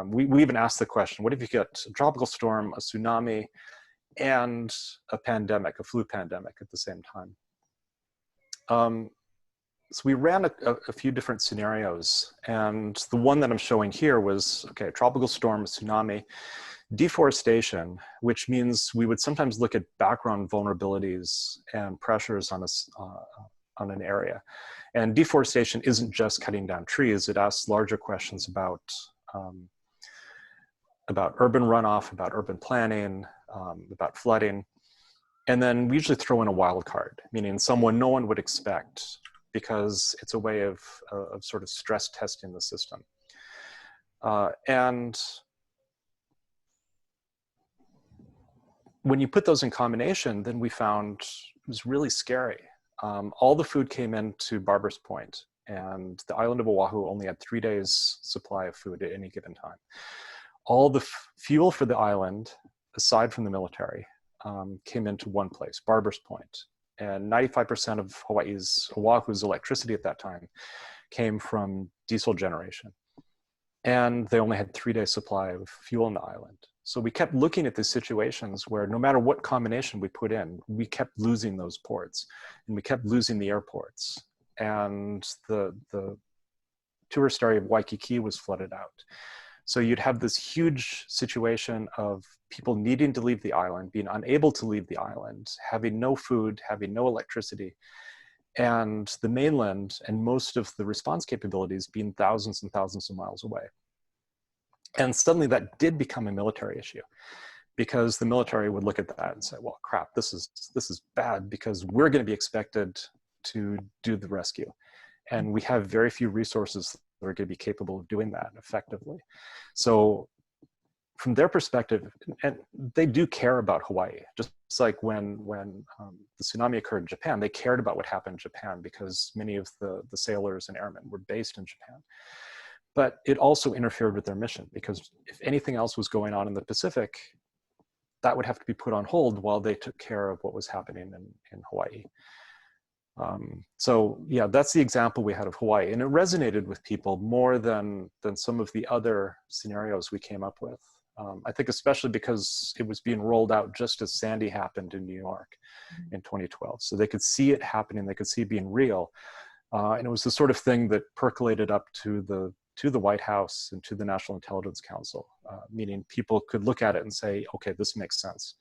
We even asked the question, what if you get a tropical storm, a tsunami, and a pandemic, a flu pandemic at the same time? So we ran a few different scenarios. And the one that I'm showing here was, okay, tropical storm, tsunami, deforestation, which means we would sometimes look at background vulnerabilities and pressures on an area. And deforestation isn't just cutting down trees. It asks larger questions about urban runoff, about urban planning, about flooding. And then we usually throw in a wild card, meaning someone no one would expect, because it's a way of sort of stress testing the system. And when you put those in combination, then we found it was really scary. All the food came into Barber's Point, and the island of Oahu only had 3 days supply of food at any given time. All the fuel for the island, aside from the military, came into one place, Barber's Point. And 95% of Oahu's electricity at that time came from diesel generation. And they only had 3 days supply of fuel on the island. So we kept looking at these situations where no matter what combination we put in, we kept losing those ports, and we kept losing the airports. And the tourist area of Waikiki was flooded out. So you'd have this huge situation of people needing to leave the island, being unable to leave the island, having no food, having no electricity, and the mainland and most of the response capabilities being thousands and thousands of miles away. And suddenly that did become a military issue, because the military would look at that and say, well, crap, this is bad, because we're going to be expected to do the rescue. And we have very few resources that are going to be capable of doing that effectively. So from their perspective, and they do care about Hawaii, just like when the tsunami occurred in Japan, they cared about what happened in Japan because many of the sailors and airmen were based in Japan. But it also interfered with their mission, because if anything else was going on in the Pacific, that would have to be put on hold while they took care of what was happening in Hawaii. So yeah, that's the example we had of Hawaii, and it resonated with people more than some of the other scenarios we came up with. I think especially because it was being rolled out just as Sandy happened in New York in 2012. So they could see it happening, they could see it being real. And it was the sort of thing that percolated up to the White House and to the National Intelligence Council, meaning people could look at it and say, okay, this makes sense,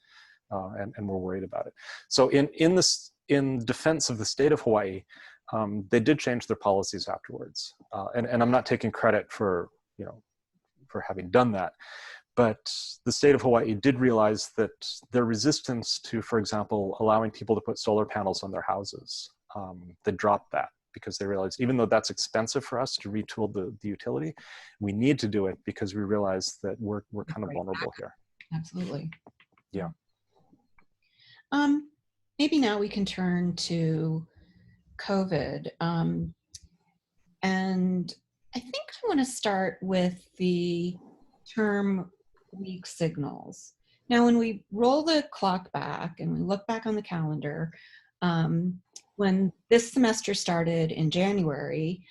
and we're worried about it. So in defense of the state of Hawaii, they did change their policies afterwards. And I'm not taking credit for having done that, but the state of Hawaii did realize that their resistance to, for example, allowing people to put solar panels on their houses, they dropped that, because they realized, even though that's expensive for us to retool the utility, we need to do it because we realize that we're kind of vulnerable here. Absolutely. Yeah. Maybe now we can turn to COVID. And I think I want to start with the term weak signals. Now, when we roll the clock back and we look back on the calendar, when this semester started in January,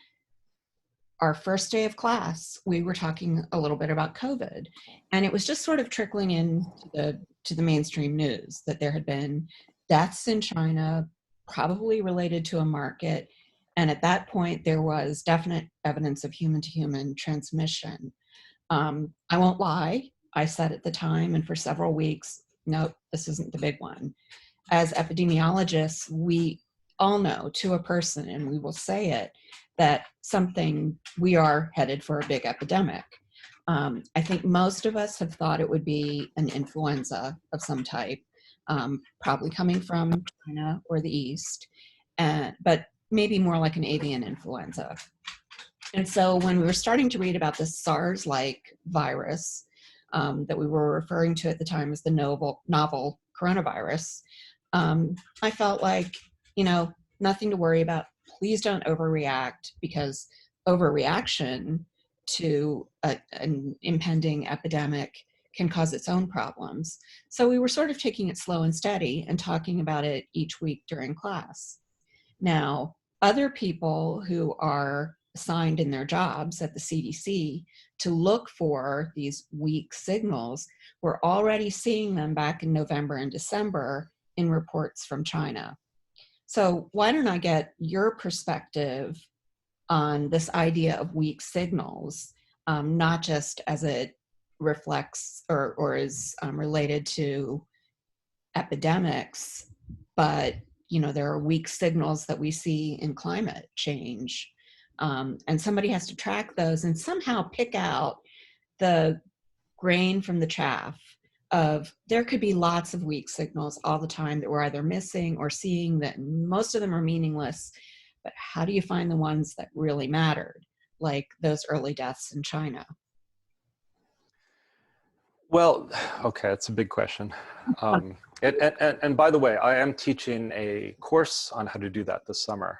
our first day of class, we were talking a little bit about COVID, and it was just sort of trickling in to the mainstream news that there had been deaths in China, probably related to a market. And at that point, there was definite evidence of human-to-human transmission. I won't lie, I said at the time and for several weeks, nope, this isn't the big one. As epidemiologists, we all know to a person, and we will say it, that we are headed for a big epidemic. I think most of us have thought it would be an influenza of some type, probably coming from China or the East, but maybe more like an avian influenza. And so when we were starting to read about this SARS-like virus that we were referring to at the time as the novel coronavirus, I felt like, nothing to worry about. Please don't overreact, because overreaction to an impending epidemic can cause its own problems. So we were sort of taking it slow and steady and talking about it each week during class. Now, other people who are assigned in their jobs at the CDC to look for these weak signals were already seeing them back in November and December in reports from China. So why don't I get your perspective on this idea of weak signals, not just as it reflects or is related to epidemics, but there are weak signals that we see in climate change. And somebody has to track those and somehow pick out the grain from the chaff of, there could be lots of weak signals all the time that we're either missing or seeing that most of them are meaningless. But how do you find the ones that really mattered, like those early deaths in China? Well, okay, that's a big question. And by the way, I am teaching a course on how to do that this summer.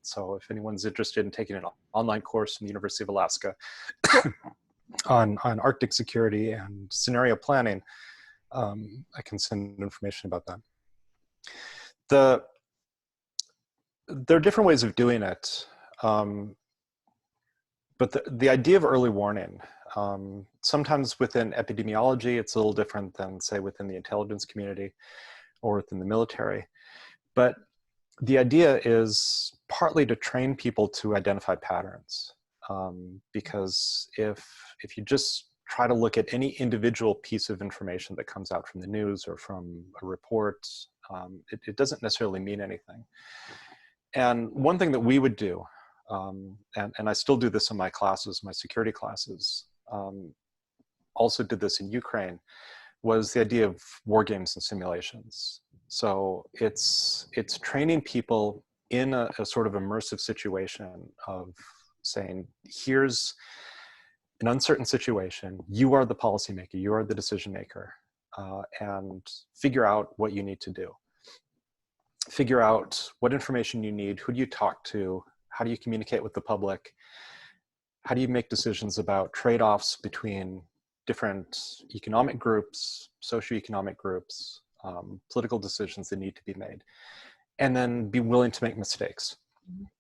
So if anyone's interested in taking an online course from the University of Alaska on Arctic security and scenario planning, I can send information about that. There are different ways of doing it, but the idea of early warning, sometimes within epidemiology, it's a little different than, say, within the intelligence community or within the military. But the idea is partly to train people to identify patterns. because if you just try to look at any individual piece of information that comes out from the news or from a report, it doesn't necessarily mean anything. And one thing that we would do, and I still do this in my classes, my security classes, also did this in Ukraine, was the idea of war games and simulations. So it's training people in a sort of immersive situation of saying, here's an uncertain situation, you are the policymaker, you are the decision maker, and figure out what you need to do. Figure out what information you need, who do you talk to, how do you communicate with the public, how do you make decisions about trade-offs between different economic groups, socioeconomic groups, political decisions that need to be made, and then be willing to make mistakes.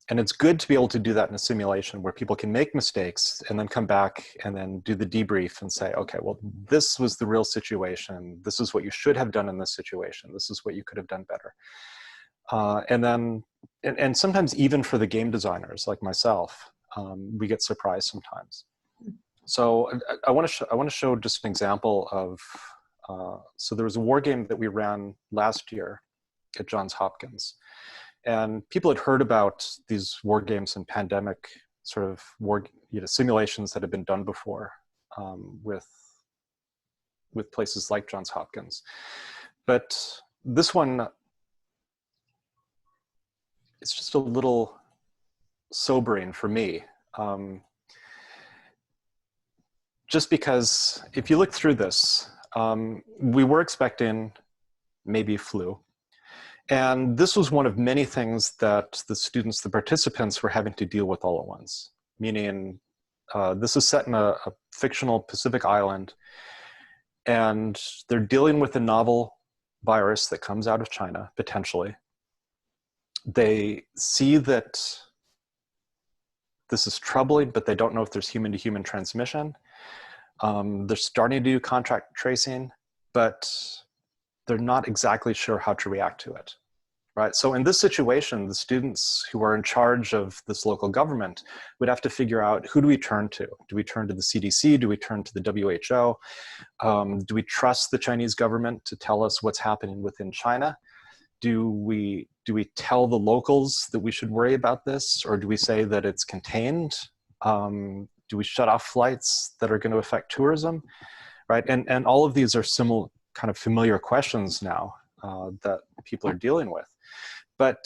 And it's good to be able to do that in a simulation where people can make mistakes and then come back and then do the debrief and say, okay, well, this was the real situation. This is what you should have done in this situation. This is what you could have done better. And sometimes even for the game designers like myself, we get surprised sometimes. So I want to show just an example of, so there was a war game that we ran last year at Johns Hopkins. And people had heard about these war games and pandemic sort of war, simulations that had been done before with places like Johns Hopkins. But this one, it's just a little sobering for me. Just because if you look through this, we were expecting maybe flu. And this was one of many things that the students, the participants, were having to deal with all at once. Meaning, this is set in a fictional Pacific island, and they're dealing with a novel virus that comes out of China, potentially. They see that this is troubling, but they don't know if there's human-to-human transmission. They're starting to do contact tracing, but they're not exactly sure how to react to it, right? So in this situation, the students who are in charge of this local government would have to figure out, who do we turn to? Do we turn to the CDC? Do we turn to the WHO? Do we trust the Chinese government to tell us what's happening within China? Do we tell the locals that we should worry about this? Or do we say that it's contained? Do we shut off flights that are going to affect tourism, right? And all of these are similar, kind of familiar questions now that people are dealing with. But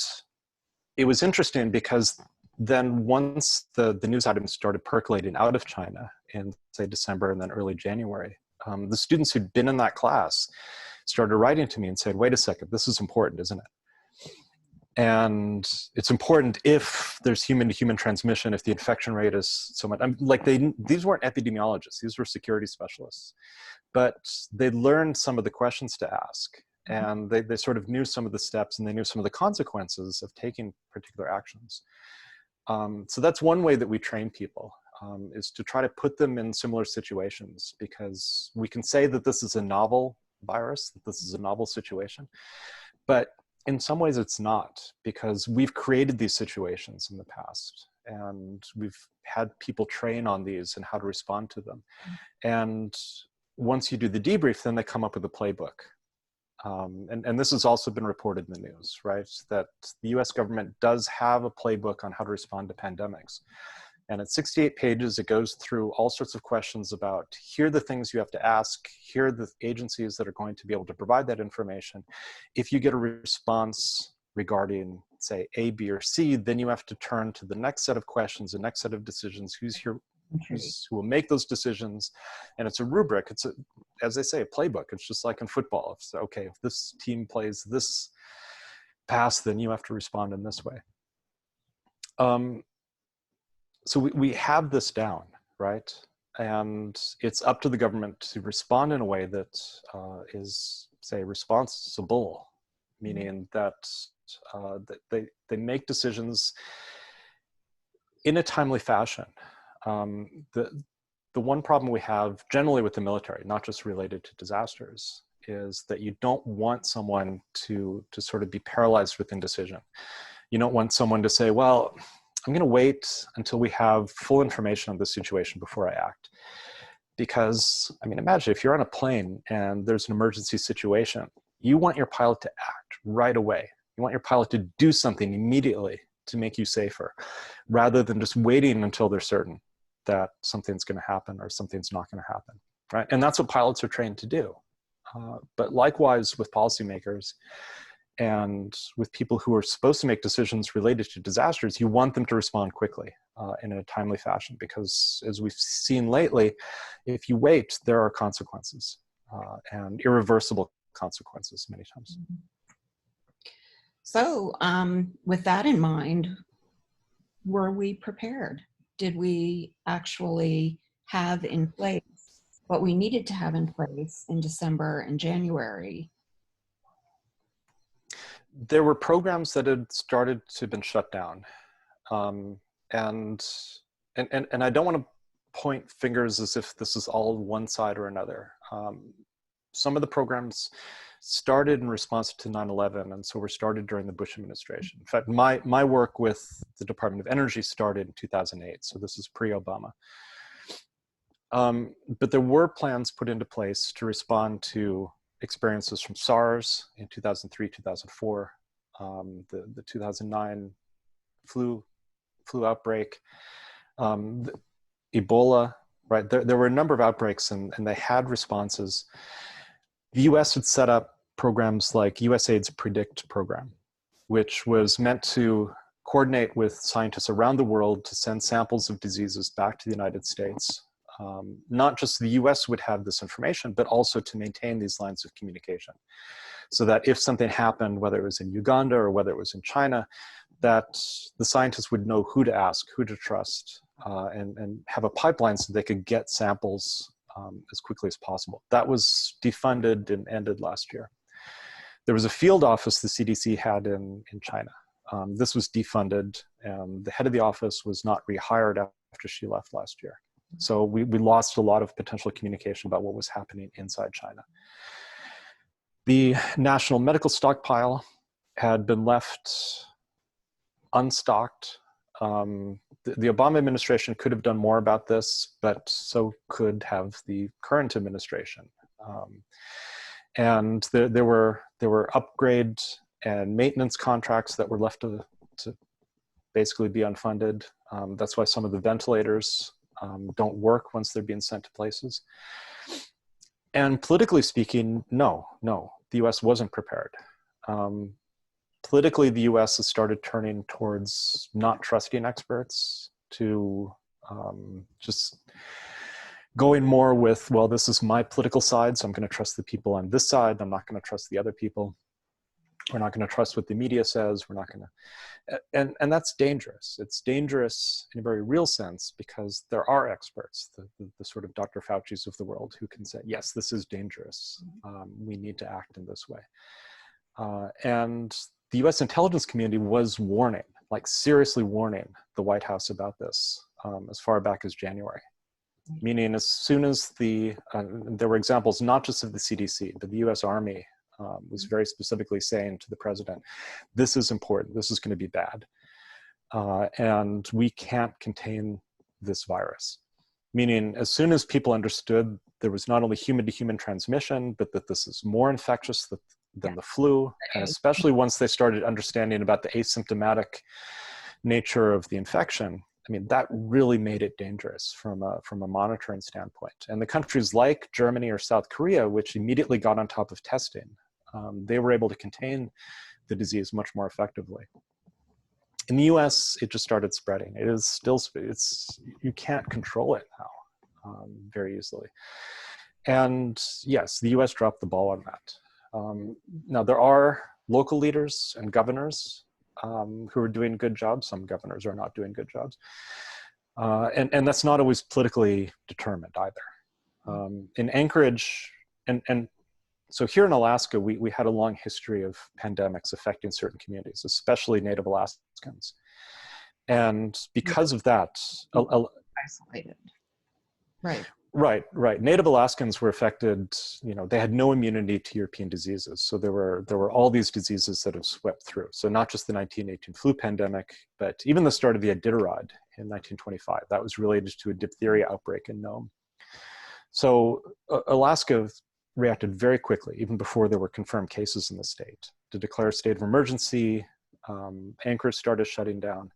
it was interesting because then once the news items started percolating out of China in, say, December and then early January, the students who'd been in that class started writing to me and said, wait a second, this is important, isn't it? And it's important if there's human-to-human transmission, if the infection rate is so much. These weren't epidemiologists, these were security specialists. But they learned some of the questions to ask, and they sort of knew some of the steps, and they knew some of the consequences of taking particular actions. So that's one way that we train people, is to try to put them in similar situations, because we can say that this is a novel virus, that this is a novel situation, but in some ways it's not, because we've created these situations in the past, and we've had people train on these and how to respond to them. And once you do the debrief, then they come up with a playbook. And this has also been reported in the news, right? That the US government does have a playbook on how to respond to pandemics. And at 68 pages, it goes through all sorts of questions about, here are the things you have to ask, here are the agencies that are going to be able to provide that information. If you get a response regarding, say, A, B, or C, then you have to turn to the next set of questions, the next set of decisions, who will make those decisions. And it's a rubric. It's, as they say, a playbook. It's just like in football. It's, okay, if this team plays this pass, then you have to respond in this way. So we have this down, right? And it's up to the government to respond in a way that is, say, responsible, meaning that, that they make decisions in a timely fashion. The one problem we have generally with the military, not just related to disasters, is that you don't want someone to sort of be paralyzed with indecision. You don't want someone to say, well, I'm going to wait until we have full information on the situation before I act. Because, I mean, imagine if you're on a plane and there's an emergency situation, you want your pilot to act right away. You want your pilot to do something immediately to make you safer, rather than just waiting until they're certain that something's going to happen or something's not going to happen, right? And that's what pilots are trained to do. But likewise with policymakers and with people who are supposed to make decisions related to disasters, you want them to respond quickly in a timely fashion, because as we've seen lately, if you wait, there are consequences and irreversible consequences many times. So with that in mind, were we prepared? Did we actually have in place what we needed to have in place in December and January? There were programs that had started to been shut down. And I don't want to point fingers as if this is all one side or another. Some of the programs started in response to 9/11, and so were started during the Bush administration. In fact, my work with the Department of Energy started in 2008, so this is pre-Obama. But there were plans put into place to respond to experiences from SARS in 2003, 2004, the 2009 flu outbreak, Ebola, right? There were a number of outbreaks, and they had responses. The US had set up programs like USAID's PREDICT program, which was meant to coordinate with scientists around the world to send samples of diseases back to the United States. Not just the US would have this information, but also to maintain these lines of communication, so that if something happened, whether it was in Uganda or whether it was in China, that the scientists would know who to ask, who to trust, and have a pipeline so they could get samples as quickly as possible. That was defunded and ended last year. There was a field office the CDC had in China. This was defunded, and the head of the office was not rehired after she left last year. So we lost a lot of potential communication about what was happening inside China. The national medical stockpile had been left unstocked. The Obama upgrade could have done more about this, but so could have the current administration. And there were upgrade and maintenance contracts that were left to basically be unfunded. That's why some of the ventilators don't work once they're being sent to places. And politically speaking, no, the US wasn't prepared. Politically, the US has started turning towards not trusting experts, to just going more with, well, this is my political side, so I'm going to trust the people on this side. I'm not going to trust the other people. We're not going to trust what the media says. We're not going to, and that's dangerous. It's dangerous in a very real sense, because there are experts, the sort of Dr. Fauci's of the world, who can say, yes, this is dangerous. We need to act in this way. And the US intelligence community was warning, like seriously warning the White House about this as far back as January. Meaning as soon as there were examples, not just of the CDC, but the US Army was very specifically saying to the president, this is important, this is going to be bad. And we can't contain this virus. Meaning as soon as people understood there was not only human-to-human transmission, but that this is more infectious than the flu, and especially once they started understanding about the asymptomatic nature of the infection, I mean, that really made it dangerous from a monitoring standpoint. And the countries like Germany or South Korea, which immediately got on top of testing, they were able to contain the disease much more effectively. In the US, it just started spreading. It is still, you can't control it now very easily. And yes, the US dropped the ball on that. Now, there are local leaders and governors who are doing good jobs. Some governors are not doing good jobs. And that's not always politically determined either. In Anchorage, and so here in Alaska, we had a long history of pandemics affecting certain communities, especially Native Alaskans. And because of that, Isolated. Right. Right, right. Native Alaskans were affected, you know, they had no immunity to European diseases. So there were all these diseases that have swept through. So not just the 1918 flu pandemic, but even the start of the Iditarod in 1925. That was related to a diphtheria outbreak in Nome. So Alaska reacted very quickly, even before there were confirmed cases in the state, to declare a state of emergency. Anchors started shutting down.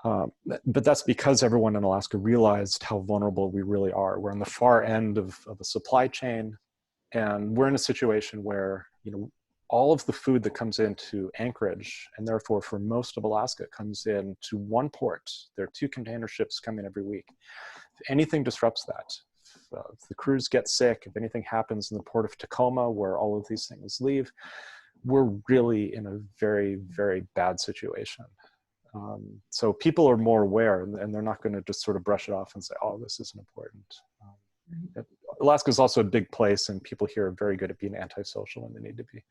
But that's because everyone in Alaska realized how vulnerable we really are. We're on the far end of a supply chain, and we're in a situation where, you know, all of the food that comes into Anchorage, and therefore for most of Alaska, comes in to one port. There are 2 container ships coming every week. If anything disrupts that, if the crews get sick, if anything happens in the port of Tacoma, where all of these things leave, we're really in a very, very bad situation. So people are more aware, and they're not going to just sort of brush it off and say, oh, this isn't important. Alaska is also a big place, and people here are very good at being antisocial when they need to be.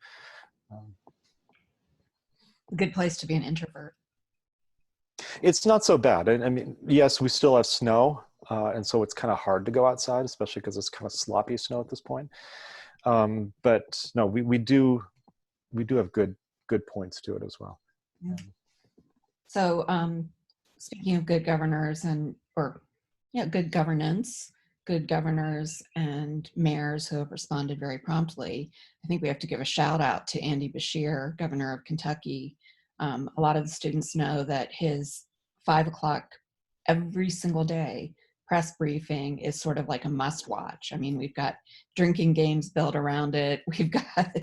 A good place to be an introvert. It's not so bad. I mean, yes, we still have snow, and so it's kind of hard to go outside, especially because it's kind of sloppy snow at this point. But no, we do have good points to it as well. Yeah. So speaking of good governors good governance, good governors and mayors who have responded very promptly, I think we have to give a shout out to Andy Beshear, governor of Kentucky. A lot of the students know that his 5 o'clock every single day press briefing is sort of like a must watch. I mean, we've got drinking games built around it. We've got,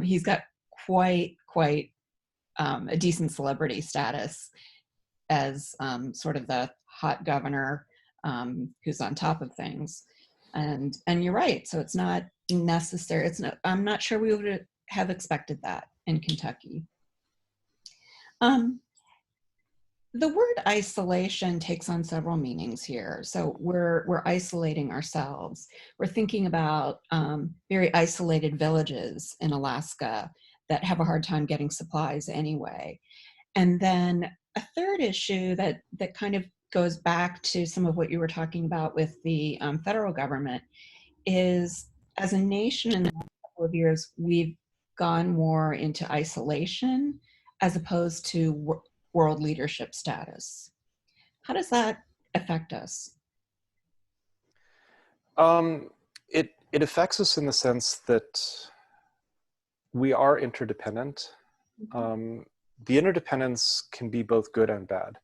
he's got quite a decent celebrity status as sort of the hot governor who's on top of things. And you're right. So it's not necessary. I'm not sure we would have expected that in Kentucky. The word isolation takes on several meanings here. So we're isolating ourselves. We're thinking about very isolated villages in Alaska that have a hard time getting supplies anyway. And then a third issue that kind of goes back to some of what you were talking about with the federal government is, as a nation in the last couple of years, we've gone more into isolation as opposed to world leadership status. How does that affect us? It affects us in the sense that we are interdependent. The interdependence can be both good and bad.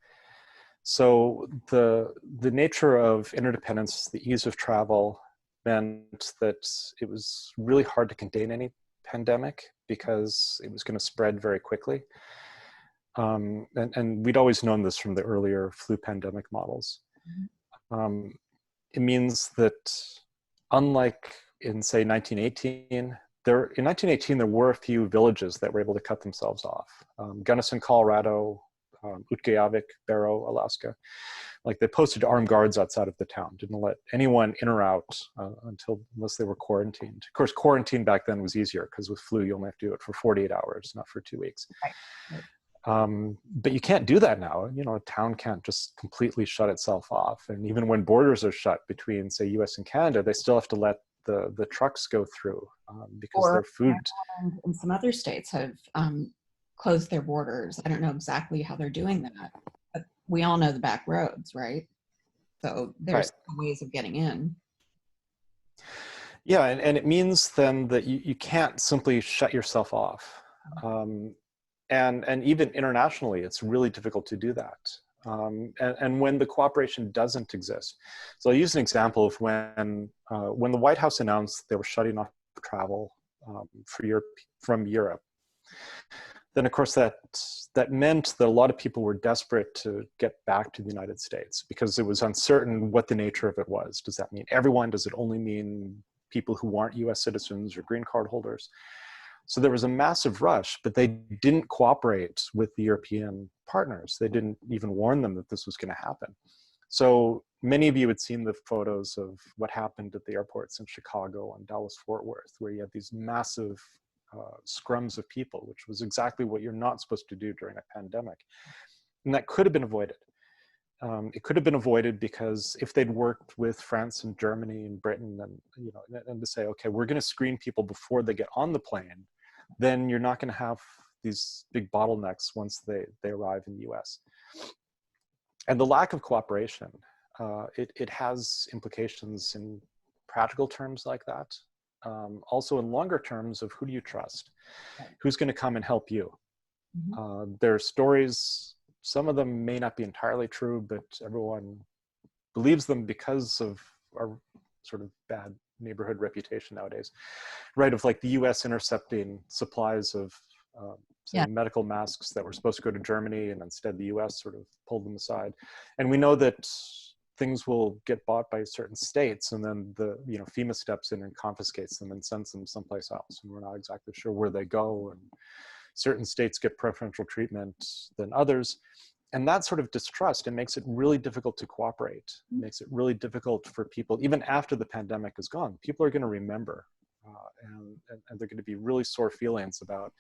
So the nature of interdependence, the ease of travel, meant that it was really hard to contain any pandemic because it was going to spread very quickly. And we'd always known this from the earlier flu pandemic models. It means that unlike in, say, 1918, in 1918, there were a few villages that were able to cut themselves off. Gunnison, Colorado, Utqiagvik, Barrow, Alaska. Like, they posted armed guards outside of the town, didn't let anyone in or out unless they were quarantined. Of course, quarantine back then was easier because with flu, you only have to do it for 48 hours, not for 2 weeks. Right. But you can't do that now. You know, a town can't just completely shut itself off. And even when borders are shut between, say, US and Canada, they still have to let the trucks go through because their food. And some other states have closed their borders. I don't know exactly how they're doing that, but we all know the back roads, right? So there's ways of getting in. Yeah, and it means then that you can't simply shut yourself off. And even internationally, it's really difficult to do that. And when the cooperation doesn't exist. So I'll use an example of when the White House announced they were shutting off travel from Europe. Then, of course, that meant that a lot of people were desperate to get back to the United States because it was uncertain what the nature of it was. Does that mean everyone? Does it only mean people who aren't US citizens or green card holders? So there was a massive rush, but they didn't cooperate with the European partners. They didn't even warn them that this was going to happen. So many of you had seen the photos of what happened at the airports in Chicago and Dallas-Fort Worth, where you had these massive scrums of people, which was exactly what you're not supposed to do during a pandemic. And that could have been avoided. it could have been avoided, because if they'd worked with France and Germany and Britain, and and to say, okay, we're going to screen people before they get on the plane, then you're not going to have these big bottlenecks once they arrive in the US. And the lack of cooperation, it has implications in practical terms like that. Also in longer terms of, who do you trust? Who's going to come and help you? There are stories, some of them may not be entirely true, but everyone believes them because of our sort of bad neighborhood reputation nowadays, right? Of like the US intercepting supplies of say medical masks that were supposed to go to Germany, and instead the US sort of pulled them aside. And we know that things will get bought by certain states, and then the FEMA steps in and confiscates them and sends them someplace else, and we're not exactly sure where they go, and certain states get preferential treatment than others. And that sort of distrust, it makes it really difficult to cooperate. It makes it really difficult for people, even after the pandemic is gone. People are going to remember, and they're going to be really sore feelings about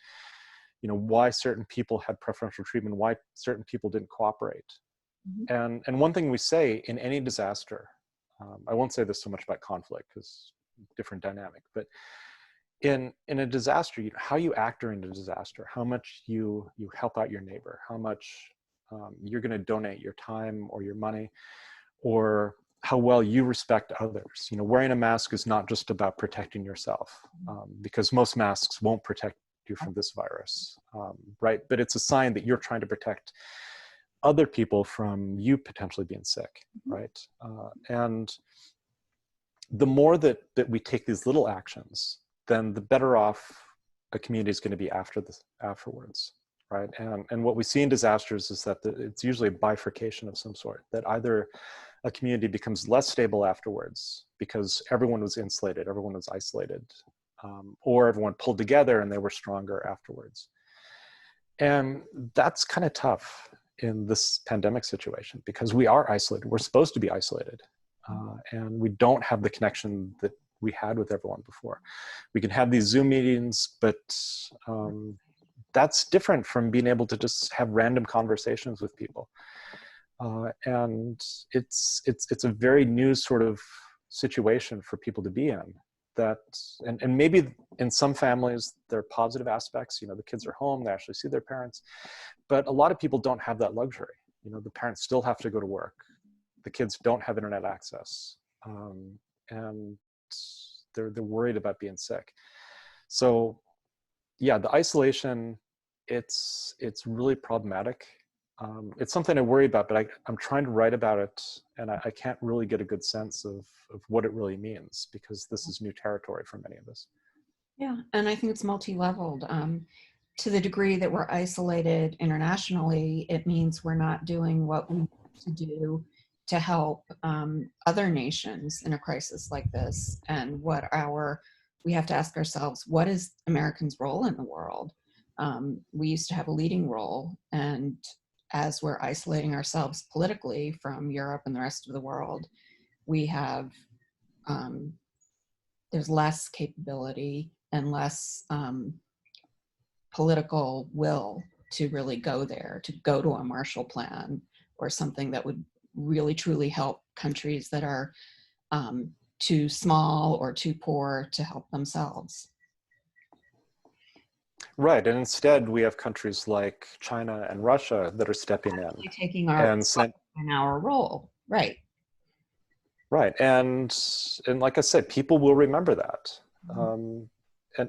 why certain people had preferential treatment, why certain people didn't cooperate. And one thing we say in any disaster, I won't say this so much about conflict because different dynamic, but in a disaster, how you act during a disaster, how much you help out your neighbor, how much you're going to donate your time or your money, or how well you respect others. Wearing a mask is not just about protecting yourself, because most masks won't protect you from this virus, right? But it's a sign that you're trying to protect other people from you potentially being sick, right? And the more that we take these little actions, then the better off a community is going to be afterwards, right? And what we see in disasters is that it's usually a bifurcation of some sort, that either a community becomes less stable afterwards because everyone was insulated, everyone was isolated, or everyone pulled together and they were stronger afterwards. And that's kind of tough in this pandemic situation, because we are isolated. We're supposed to be isolated, and we don't have the connection that we had with everyone before. We can have these Zoom meetings, but that's different from being able to just have random conversations with people. And it's a very new sort of situation for people to be in. That, and maybe in some families there are positive aspects. The kids are home, they actually see their parents, but a lot of people don't have that luxury. The parents still have to go to work, the kids don't have internet access, and they're worried about being sick. So yeah, the isolation, it's really problematic. It's something I worry about, but I'm trying to write about it, and I can't really get a good sense of what it really means, because this is new territory for many of us. Yeah, and I think it's multi-leveled. To the degree that we're isolated internationally, it means we're not doing what we need to do to help other nations in a crisis like this. And we have to ask ourselves, what is Americans' role in the world? We used to have a leading role, and as we're isolating ourselves politically from Europe and the rest of the world, we have, there's less capability and less political will to really go there, to go to a Marshall Plan or something that would really truly help countries that are too small or too poor to help themselves. Right, and instead we have countries like China and Russia that are stepping in, taking our role, right? Right, and like I said, people will remember that,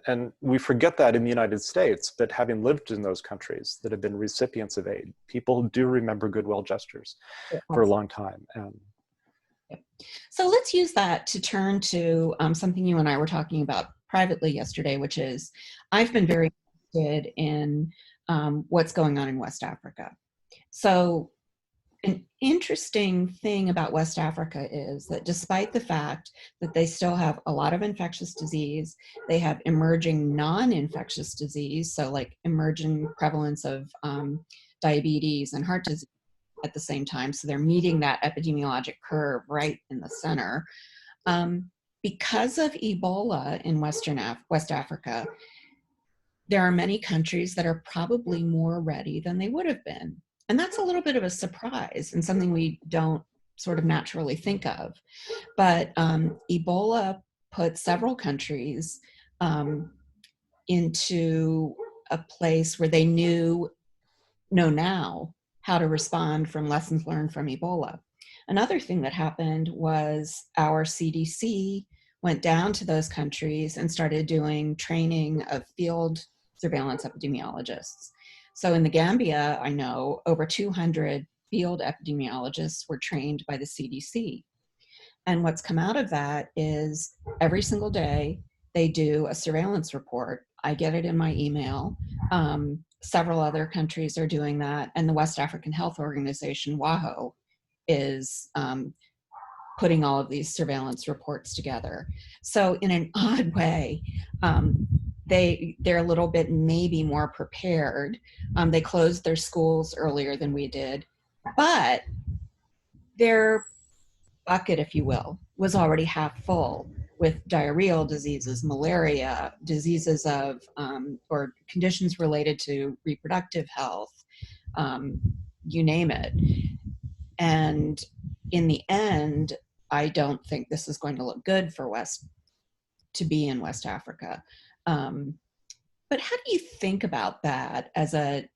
and we forget that in the United States. But having lived in those countries that have been recipients of aid, people do remember goodwill gestures for a long time. And so let's use that to turn to something you and I were talking about privately yesterday, which is I've been very interested in what's going on in West Africa. So an interesting thing about West Africa is that despite the fact that they still have a lot of infectious disease, they have emerging non-infectious disease, so like emerging prevalence of diabetes and heart disease at the same time. So they're meeting that epidemiologic curve right in the center. Because of Ebola in West Africa, there are many countries that are probably more ready than they would have been. And that's a little bit of a surprise and something we don't sort of naturally think of. But Ebola put several countries um, into a place where they know now how to respond from lessons learned from Ebola. Another thing that happened was our CDC went down to those countries and started doing training of field surveillance epidemiologists. So in the Gambia, I know over 200 field epidemiologists were trained by the CDC. And what's come out of that is every single day they do a surveillance report. I get it in my email. Several other countries are doing that. And the West African Health Organization, WAHO, is putting all of these surveillance reports together. So in an odd way, they're a little bit maybe more prepared. They closed their schools earlier than we did, but their bucket, if you will, was already half full with diarrheal diseases, malaria, diseases of, or conditions related to reproductive health, you name it. And in the end, I don't think this is going to look good for to be in West Africa. But how do you think about that as a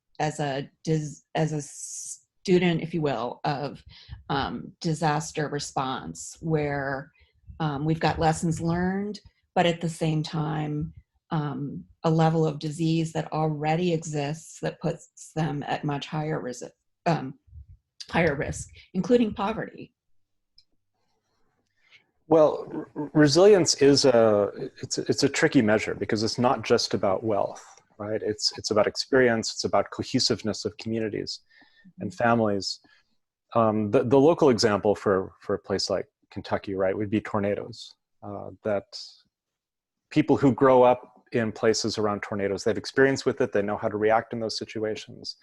student, if you will, of disaster response, where we've got lessons learned, but at the same time, a level of disease that already exists that puts them at much higher risk, including poverty? Well, resilience is it's a tricky measure because it's not just about wealth, right? It's about experience. It's about cohesiveness of communities and families. The local example for a place like Kentucky, right, would be tornadoes. That people who grow up in places around tornadoes, they've experience with it. They know how to react in those situations.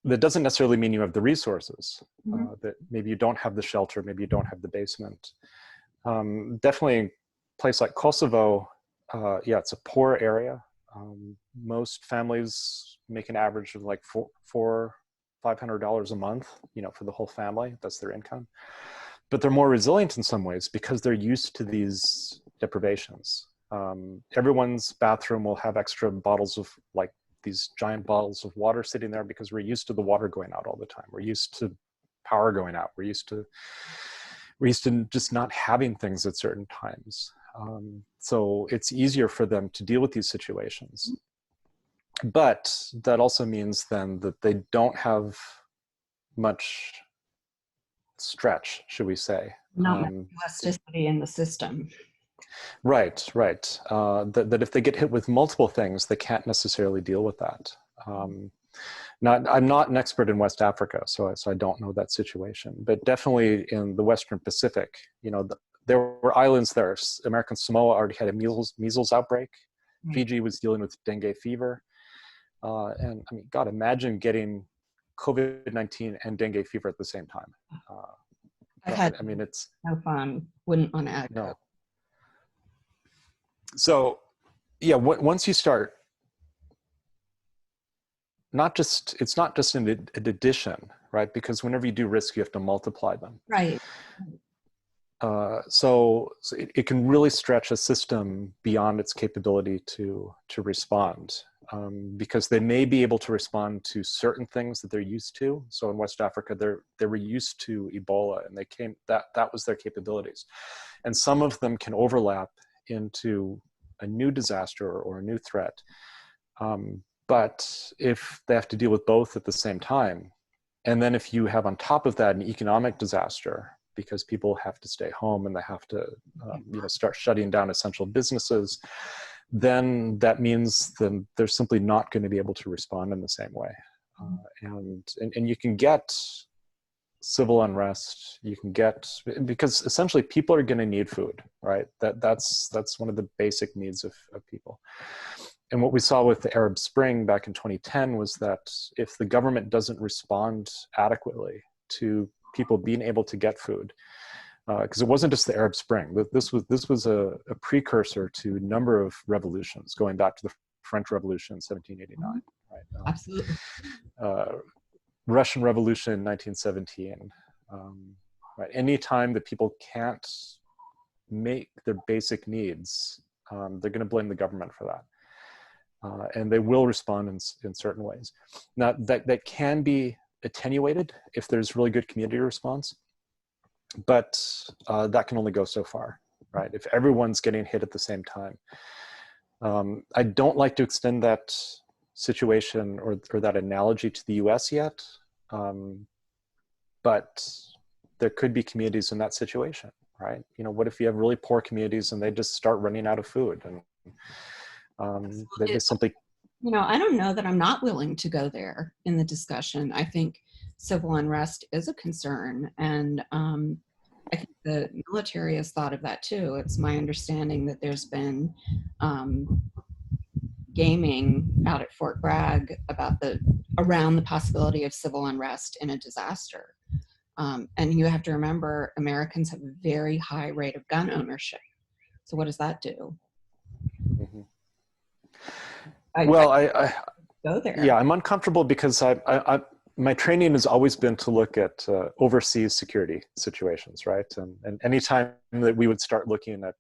That doesn't necessarily mean you have the resources, that maybe you don't have the shelter, maybe you don't have the basement. Definitely a place like Kosovo, yeah, it's a poor area. Most families make an average of like $500 a month, for the whole family. That's their income. But they're more resilient in some ways because they're used to these deprivations. Everyone's bathroom will have extra bottles of these giant bottles of water sitting there because we're used to the water going out all the time. We're used to power going out. We're used to just not having things at certain times. So it's easier for them to deal with these situations. But that also means then that they don't have much stretch, should we say. Not elasticity in the system. Right. That if they get hit with multiple things, they can't necessarily deal with that. I'm not an expert in West Africa, so I don't know that situation. But definitely in the Western Pacific, there were islands there. American Samoa already had a measles outbreak. Right. Fiji was dealing with dengue fever. And I mean, God, imagine getting COVID-19 and dengue fever at the same time. It's no fun. Wouldn't want to add. No. So, yeah, once you start, it's not just an addition, right? Because whenever you do risk, you have to multiply them. Right. So it can really stretch a system beyond its capability to respond, because they may be able to respond to certain things that they're used to. So in West Africa, they were used to Ebola, and that was their capabilities, and some of them can overlap into a new disaster or a new threat. But if they have to deal with both at the same time, and then if you have on top of that an economic disaster, because people have to stay home and they have to start shutting down essential businesses, then that means then they're simply not going to be able to respond in the same way. And you can get civil unrest, because essentially people are going to need food, right? That's one of the basic needs of people. And what we saw with the Arab Spring back in 2010 was that if the government doesn't respond adequately to people being able to get food, because it wasn't just the Arab Spring, this was a precursor to a number of revolutions going back to the French Revolution in 1789, right? Absolutely. Russian Revolution in 1917. Right? Anytime that people can't make their basic needs, they're going to blame the government for that. And they will respond in certain ways. Now, that can be attenuated if there's really good community response, but that can only go so far, right? If everyone's getting hit at the same time. I don't like to extend that situation or that analogy to the US yet, but there could be communities in that situation, right? You know, what if you have really poor communities and they just start running out of food, and they simply... You know, I don't know that I'm not willing to go there in the discussion. I think civil unrest is a concern, and I think the military has thought of that too. It's my understanding that there's been gaming out at Fort Bragg about around the possibility of civil unrest in a disaster. And you have to remember, Americans have a very high rate of gun ownership. So what does that do? Mm-hmm. I go there. Yeah, I'm uncomfortable because my training has always been to look at overseas security situations, right? And anytime that we would start looking at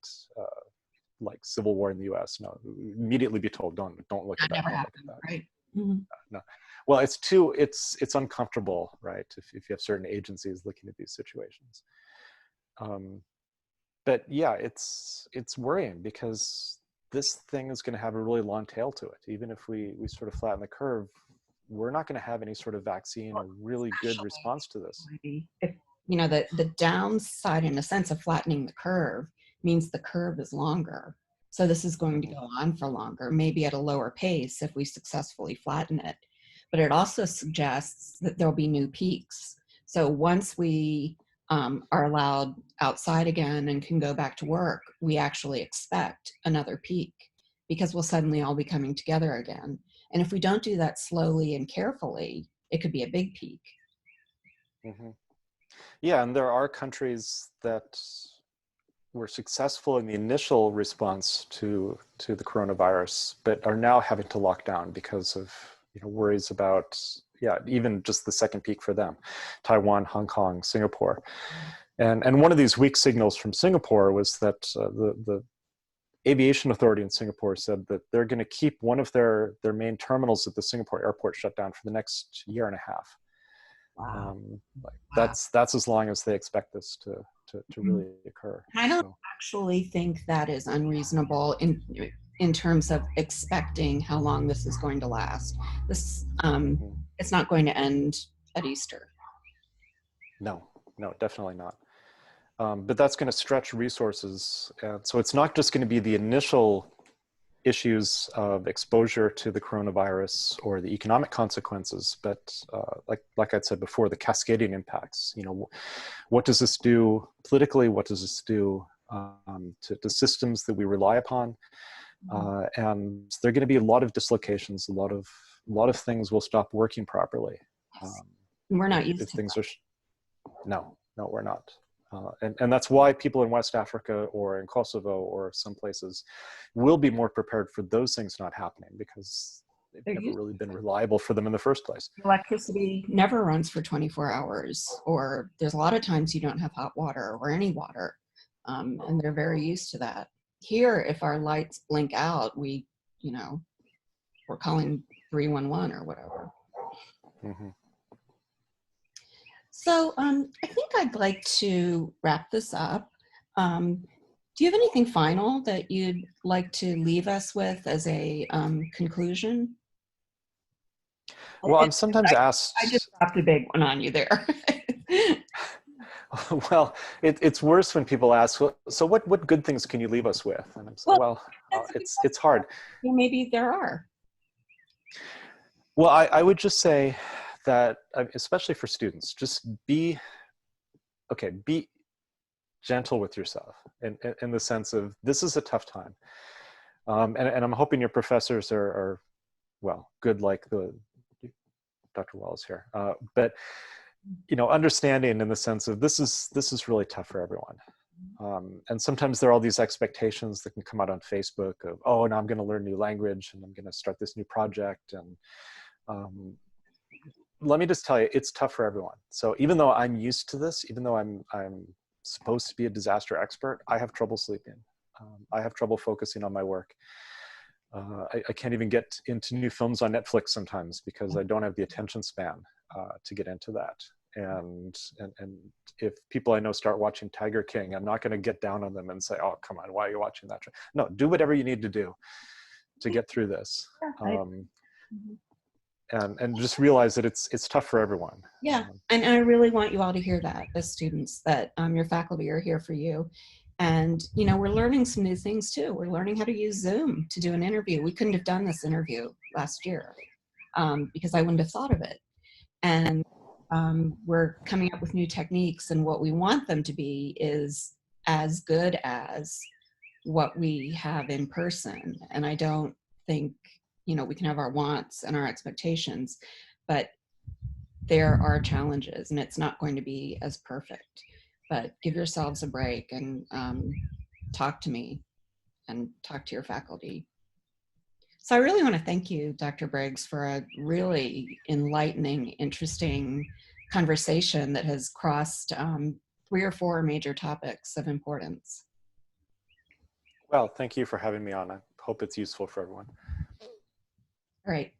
like civil war in the U.S., no, immediately be told, don't look at that. Never Don't happened, look at that. right? Mm-hmm. No. Well, it's uncomfortable, right? If you have certain agencies looking at these situations. But yeah, it's worrying because this thing is going to have a really long tail to it. Even if we sort of flatten the curve, we're not going to have any sort of vaccine or really good response to this. If, you know, the downside, in a sense, of flattening the curve means the curve is longer. So this is going to go on for longer, maybe at a lower pace if we successfully flatten it. But it also suggests that there'll be new peaks. So once we are allowed outside again and can go back to work, we actually expect another peak because we'll suddenly all be coming together again. And if we don't do that slowly and carefully, it could be a big peak. Mm-hmm. Yeah, and there are countries that were successful in the initial response to the coronavirus, but are now having to lock down because of worries about even just the second peak for them: Taiwan, Hong Kong, Singapore. And one of these weak signals from Singapore was that the aviation authority in Singapore said that they're going to keep one of their main terminals at the Singapore airport shut down for the next year and a half. Wow. That's as long as they expect this to really occur. I don't actually think that is unreasonable in terms of expecting how long this is going to last. This it's not going to end at Easter. No, definitely not. But that's going to stretch resources. And so it's not just going to be the initial issues of exposure to the coronavirus or the economic consequences, but like I'd said before, the cascading impacts. What does this do politically? What does this do to the systems that we rely upon? And there are going to be a lot of dislocations. A lot of things will stop working properly. We're not used to things. No, we're not. And that's why people in West Africa or in Kosovo or some places will be more prepared for those things not happening because they've never really been reliable for them in the first place. Electricity never runs for 24 hours, or there's a lot of times you don't have hot water or any water, and they're very used to that. Here, if our lights blink out, we're calling 311 or whatever. Mm-hmm. So I think I'd like to wrap this up. Do you have anything final that you'd like to leave us with as a conclusion? Well, I'm sometimes asked... I just dropped a big one on you there. Well, it's worse when people ask, so what good things can you leave us with? And I'm saying, it's hard. Maybe there are. Well, I would just say that, especially for students, just be gentle with yourself in the sense of this is a tough time. And I'm hoping your professors are good like Dr. Wallis here. But understanding in the sense of this is really tough for everyone. And sometimes there are all these expectations that can come out on Facebook of, oh, now I'm going to learn a new language and I'm going to start this new project. And Let me just tell you, it's tough for everyone. So even though I'm used to this, even though I'm supposed to be a disaster expert, I have trouble sleeping. I have trouble focusing on my work. I can't even get into new films on Netflix sometimes because I don't have the attention span to get into that. And if people I know start watching Tiger King, I'm not going to get down on them and say, "Oh, come on, why are you watching that?" No, do whatever you need to do to get through this. And just realize that it's tough for everyone. Yeah, and I really want you all to hear that as students, that your faculty are here for you. And, you know, we're learning some new things too. We're learning how to use Zoom to do an interview. We couldn't have done this interview last year because I wouldn't have thought of it. And we're coming up with new techniques, and what we want them to be is as good as what we have in person. And I don't think, you know, we can have our wants and our expectations, but there are challenges and it's not going to be as perfect. But give yourselves a break and talk to me and talk to your faculty. So I really want to thank you, Dr. Briggs, for a really enlightening, interesting conversation that has crossed 3 or 4 major topics of importance. Well, thank you for having me on. I hope it's useful for everyone. All right.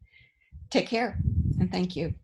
Take care and thank you.